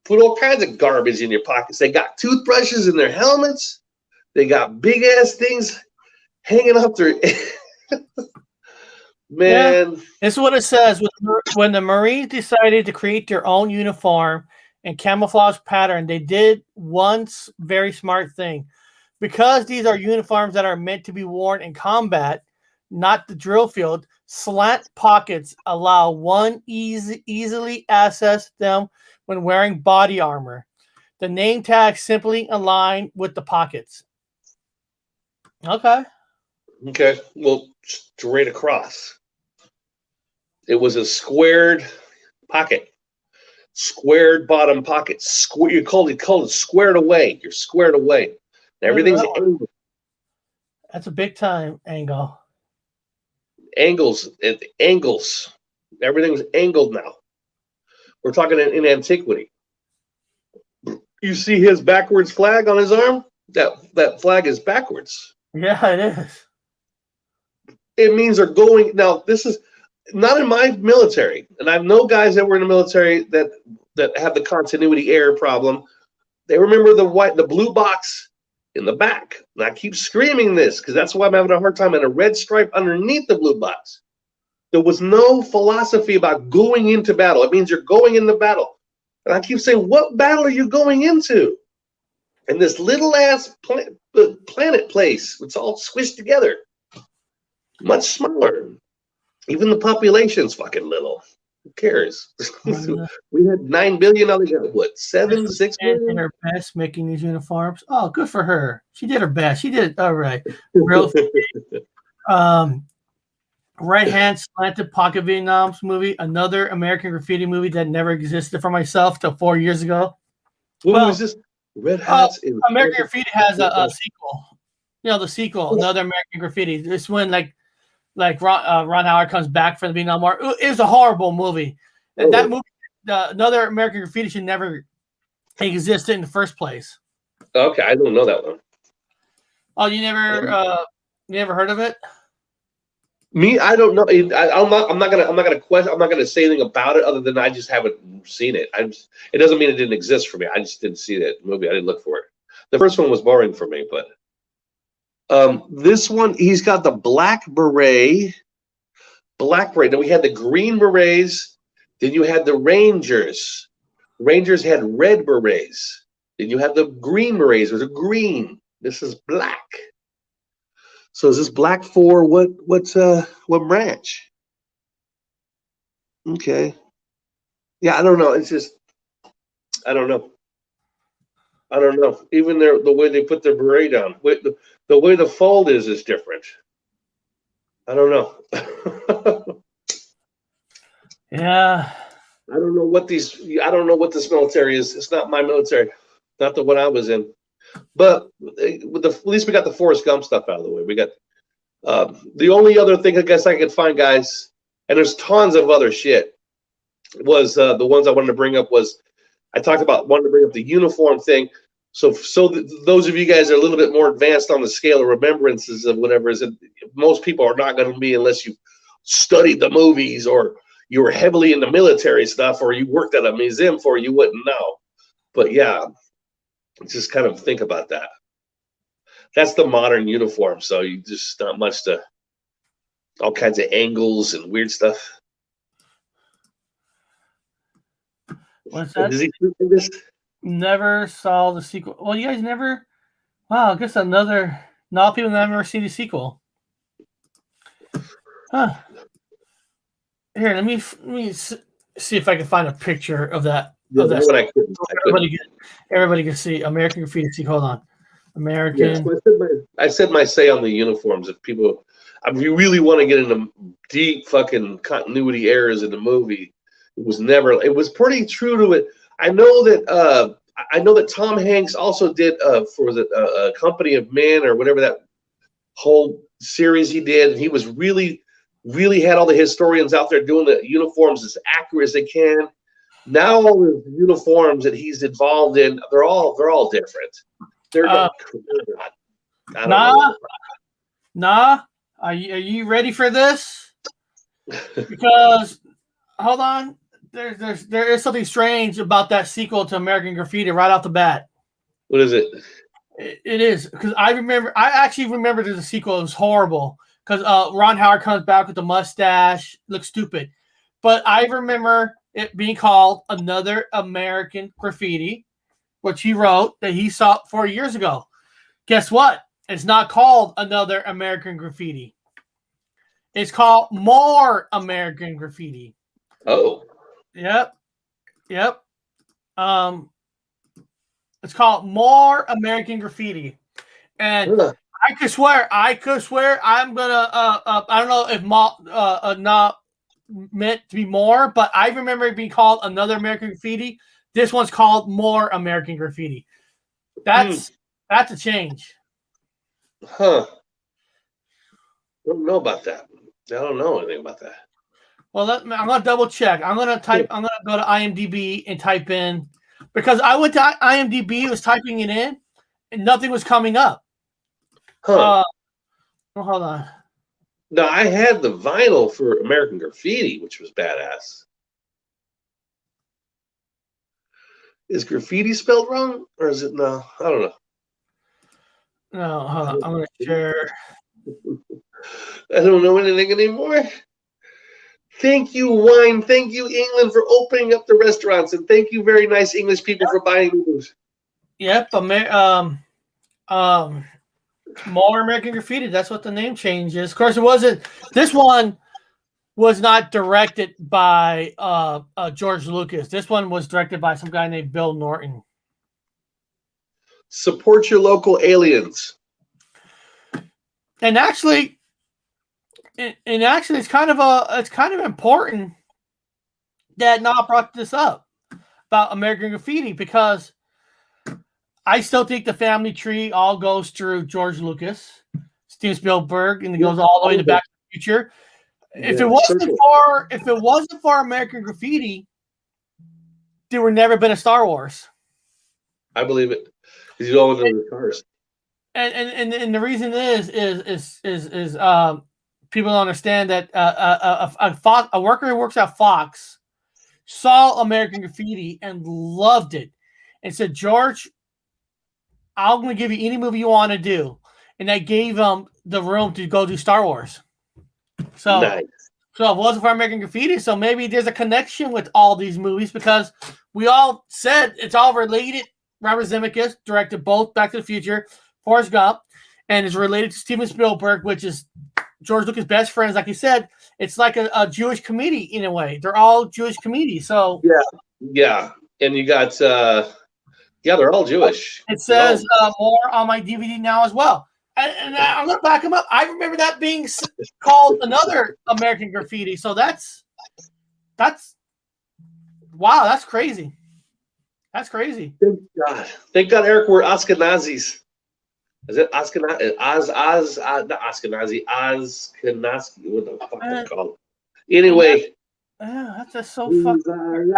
Put all kinds of garbage in your pockets. They got toothbrushes in their helmets. They got big ass things hanging up their man. Yeah, this is what it says. When the Marines decided to create their own uniform and camouflage pattern, they did one very smart thing. Because these are uniforms that are meant to be worn in combat, not the drill field, slant pockets allow one easily access them when wearing body armor. The name tag simply align with the pockets. Okay. Well, straight across. It was a squared pocket. Squared bottom pocket. You call it squared away. You're squared away. Everything's angled. That's a big time angle. Angles. Everything's angled now. We're talking in antiquity. You see his backwards flag on his arm? That flag is backwards. Yeah, it is. It means they're going. Now, this is not in my military. And I know guys that were in the military that have the continuity error problem. They remember the blue box in the back. And I keep screaming this because that's why I'm having a hard time. And a red stripe underneath the blue box. There was no philosophy about going into battle. It means you're going into battle. And I keep saying, what battle are you going into? And this little ass planet place, it's all squished together. Much smaller. Even the population's fucking little. Who cares? We had 9 billion, now they got what, 7, 6 billion? Did her best making these uniforms. Oh, good for her. She did her best. She did all right. Real right hand slanted pocket Vietnam's movie, another American Graffiti movie that never existed for myself till 4 years ago. What was this? Red Hats. American Graffiti has a sequel. You know, the sequel, another American Graffiti. This one, like, like Ron Howard comes back from the Vietnam War. It was a horrible movie. Oh. That movie, another American Graffiti, should never exist in the first place. Okay, I don't know that one. Oh, you never heard of it? Me, I don't know. I'm not gonna say anything about it other than I just haven't seen it. It doesn't mean it didn't exist for me. I just didn't see that movie. I didn't look for it. The first one was boring for me, but this one, he's got the black beret. Then we had the green berets. Then you had the Rangers. Rangers had red berets. Then you had the green berets. There's a green. This is black. So is this black for what branch? Okay. Yeah, I don't know. It's just I don't know. Even the way they put their beret down, the way the fold is different. I don't know. Yeah. I don't know what this military is. It's not my military. Not the one I was in. But at least we got the Forrest Gump stuff out of the way. We got the only other thing I guess I could find, guys, and there's tons of other shit, was the ones I wanted to bring up was I wanted to bring up the uniform thing. So those of you guys are a little bit more advanced on the scale of remembrances of whatever is it, most people are not going to be unless you studied the movies or you were heavily into military stuff or you worked at a museum for you wouldn't know. But yeah, just kind of think about that. That's the modern uniform, so you just not much to all kinds of angles and weird stuff. What's that? Does he do this? Never saw the sequel. Well, you guys never. Wow, I guess another. Not people never see the sequel. Huh. Here, let me see if I can find a picture of that. Yeah, of that. I couldn't. Everybody can see American Graffiti sequel. Hold on. American. Yeah, so I said my say on the uniforms. If you really want to get into deep fucking continuity errors in the movie, it was pretty true to it. I know that Tom Hanks also did for the Company of Men or whatever that whole series he did, and he was really had all the historians out there doing the uniforms as accurate as they can. Now all the uniforms that he's involved in, they're all different. They're not. Nah. Are you ready for this? Because hold on, there is something strange about that sequel to American Graffiti right off the bat. What is it? It is because I actually remember there's a sequel. It was horrible because Ron Howard comes back with the mustache, looks stupid. But I remember it being called Another American Graffiti, which he wrote that he saw 4 years ago. Guess what? It's not called Another American Graffiti. It's called More American Graffiti. Oh. Yep. It's called More American Graffiti. And I could swear I'm gonna I don't know if not meant to be more, but I remember it being called Another American Graffiti. This one's called More American Graffiti. That's a change. Huh. Don't know about that. I don't know anything about that. Well, I'm gonna double check. I'm gonna go to IMDb and type in because I went to IMDb, was typing it in, and nothing was coming up. Huh. Hold on. No, I had the vinyl for American Graffiti, which was badass. Is graffiti spelled wrong, or is it no? I don't know. No, hold on. I'm gonna share. I don't know anything anymore. Thank you, wine. Thank you, England, for opening up the restaurants, and thank you, very nice English people, for buying those. Yep, More American Graffiti. That's what the name change is. Of course, it wasn't. This one was not directed by George Lucas. This one was directed by some guy named Bill Norton. Support your local aliens. And actually, it's kind of important that Nah brought this up about American Graffiti because I still think the family tree all goes through George Lucas, Steven Spielberg, and it goes all the way to Back to the Future. If Yeah, it wasn't for American Graffiti, there would never been a Star Wars. I believe it. Because you all know the cars. And the reason is people don't understand that a worker who works at Fox saw American Graffiti and loved it and said, George, I'm going to give you any movie you want to do. And that gave him the room to go do Star Wars. So, Nice. so it wasn't for American Graffiti. So maybe there's a connection with all these movies because we all said it's all related. Robert Zemeckis directed both Back to the Future, Forrest Gump, and is related to Steven Spielberg, which is George Lucas' best friends. Like you said, it's like a Jewish comedy in a way. They're all Jewish comedies. So yeah, and you got they're all Jewish. It says more on my DVD now as well. And I'm gonna back them up. I remember that being called another American Graffiti. So that's wow. That's crazy. That's crazy. Thank God, Eric, we're Ashkenazis. Is it Ashkenazi? Not Ashkenazi. Ashkenazi. What the fuck they call it? Anyway. Yeah, that's just so fucking.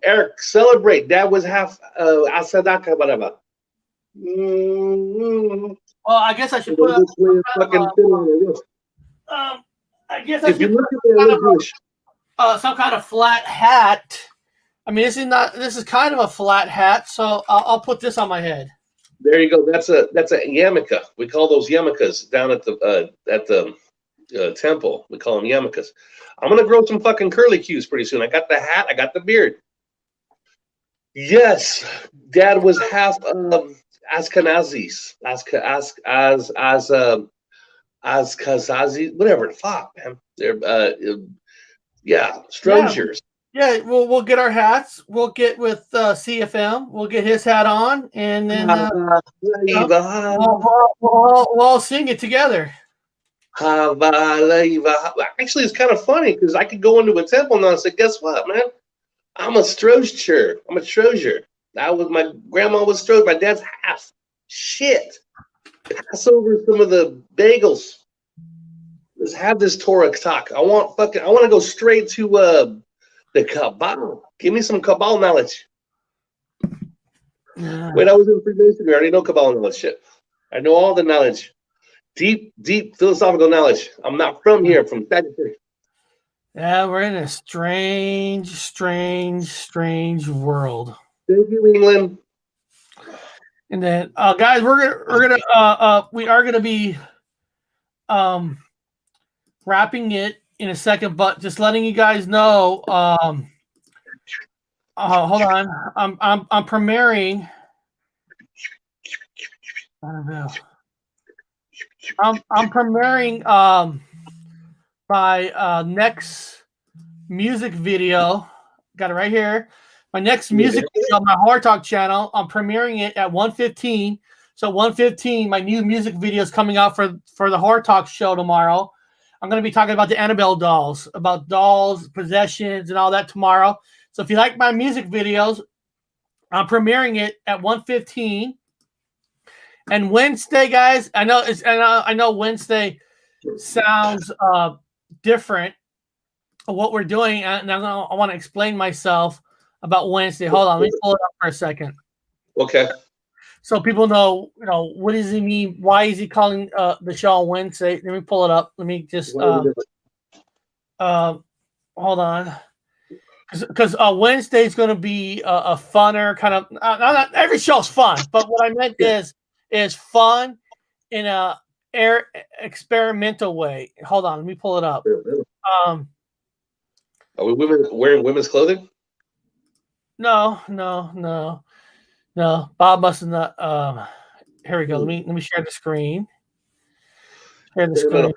Eric, celebrate. That was half Asadaka, whatever. Well, I guess I should put up I guess I if you should look put at some kind of flat hat. I mean, this is kind of a flat hat, so I'll put this on my head. There you go. That's a yarmulke. We call those yarmulkes down at the temple. We call them yarmulkes. I'm gonna grow some fucking curly cues pretty soon. I got the hat. I got the beard. Yes, Dad was half Ashkenazis, Ashkenazi, whatever the fuck, man. They're strangers. Yeah, we'll get our hats. We'll get with CFM. We'll get his hat on, and then we'll all sing it together. Actually, it's kind of funny because I could go into a temple now and say, "Guess what, man? I'm a Strozier. I'm a Strozier. My grandma was Strozier. My dad's half. Shit. Pass over some of the bagels. Let's have this Torah talk. I want to go straight to the Kabbalah. Give me some Kabbalah knowledge. Wait, I was in Freemasonry. I already know Kabbalah knowledge. Shit. I know all the knowledge. Deep philosophical knowledge. I'm not from here. I'm from Sagittarius. Yeah, we're in a strange world. Thank you, England. And then, guys, we are gonna be wrapping it in a second, but just letting you guys know. Hold on, I'm premiering. I don't know. I'm premiering my next music video. Got it right here. My next music video on my Horror Talk channel. I'm premiering it at 1:15. So 1:15, my new music video is coming out for the Horror Talk show tomorrow. I'm going to be talking about the Annabelle dolls, about dolls, possessions, and all that tomorrow. So if you like my music videos, I'm premiering it at 1:15. And Wednesday, guys, I know Wednesday sounds different of what we're doing, and I want to explain myself about Wednesday. Hold on, let me pull it up for a second. Okay. So people know, what does he mean? Why is he calling the show on Wednesday? Let me pull it up. Let me just hold on, because Wednesday is going to be a funner kind of. Not every show's fun, but what I meant is fun in a experimental way. Hold on, let me pull it up. Are we wearing women's clothing? No. Bob must have not. Here we go. Let me share the screen. Share the screen.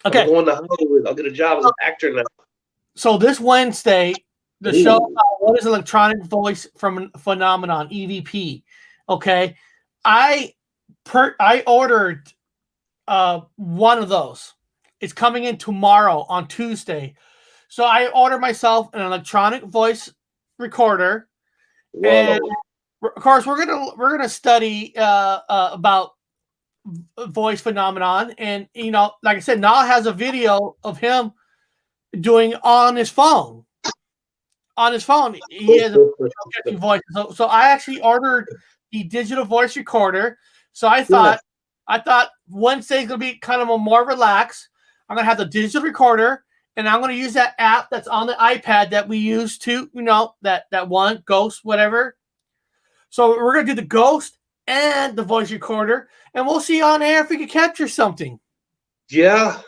Okay. I'm going to Hollywood. I'll get a job as an actor now. So this Wednesday, the show What is Electronic Voice Phenomenon, EVP. Okay. I ordered one of those. It's coming in tomorrow on Tuesday. So I ordered myself an electronic voice recorder, and of course, we're gonna study about voice phenomenon, and like I said, Nala has a video of him doing on his phone. On his phone, he has a catching voice. So I actually ordered the digital voice recorder. So I thought Wednesday's gonna be kind of a more relaxed. I'm gonna have the digital recorder, and I'm gonna use that app that's on the iPad that we use to, that one ghost, whatever. So we're gonna do the ghost and the voice recorder, and we'll see on air if we can capture something. Yeah.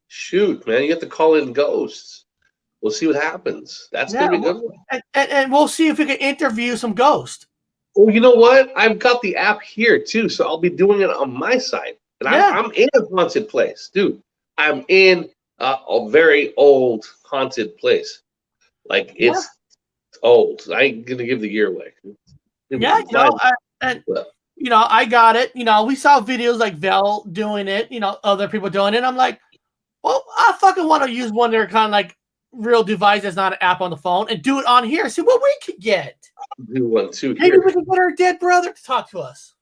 Shoot, man, you have to call in ghosts. We'll see what happens. That's gonna be a good one. And we'll see if we can interview some ghosts. Oh, you know what? I've got the app here too, so I'll be doing it on my side. And I'm in a haunted place, dude. I'm in a very old haunted place. Like it's old. I ain't gonna give the year away. I got it. We saw videos like Vel doing it. Other people doing it. I'm like, well, I fucking want to use one that are kind of like real device that's not an app on the phone and do it on here. See what we could get. Do one too. Maybe we can get our dead brother to talk to us.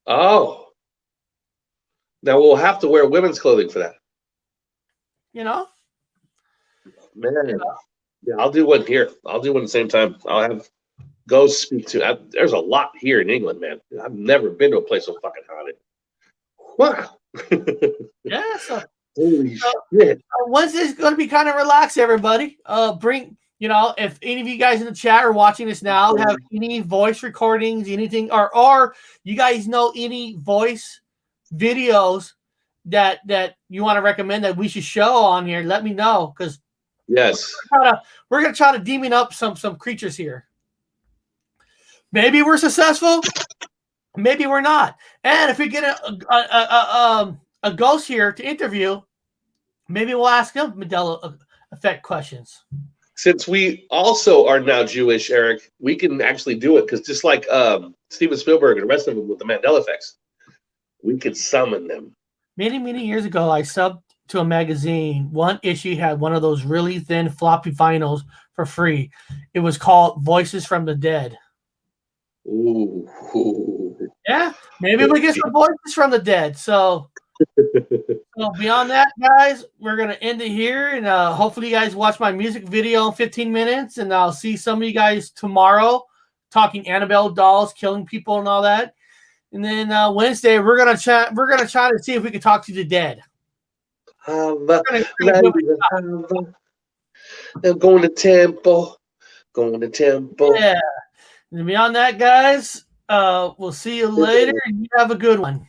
Oh. Now we'll have to wear women's clothing for that. Man. Yeah, I'll do one here. I'll do one at the same time. I'll have ghosts speak to. There's a lot here in England, man. I've never been to a place so fucking haunted. Wow. Yeah. So holy shit. Wednesday's going to be kind of relaxed, everybody. If any of you guys in the chat are watching this now have any voice recordings, anything, or you guys know any voice videos that you want to recommend that we should show on here, let me know, because yes, we're gonna try to demon up some creatures here. Maybe we're successful, maybe we're not. And if we get a ghost here to interview, maybe we'll ask him Mandela Effect questions. Since we also are now Jewish, Eric, we can actually do it, because just like Steven Spielberg and the rest of them with the Mandela Effects, we could summon them. Many years ago, I subbed to a magazine. One issue had one of those really thin floppy vinyls for free. It was called Voices from the Dead. Ooh. Yeah, maybe we get some voices from the dead. So beyond that, guys, we're going to end it here. And hopefully you guys watch my music video in 15 minutes. And I'll see some of you guys tomorrow talking Annabelle dolls, killing people and all that. And then Wednesday, we're gonna try to see if we can talk to the dead. I'm going to temple. Yeah. And beyond that, guys, we'll see you later. And you have a good one.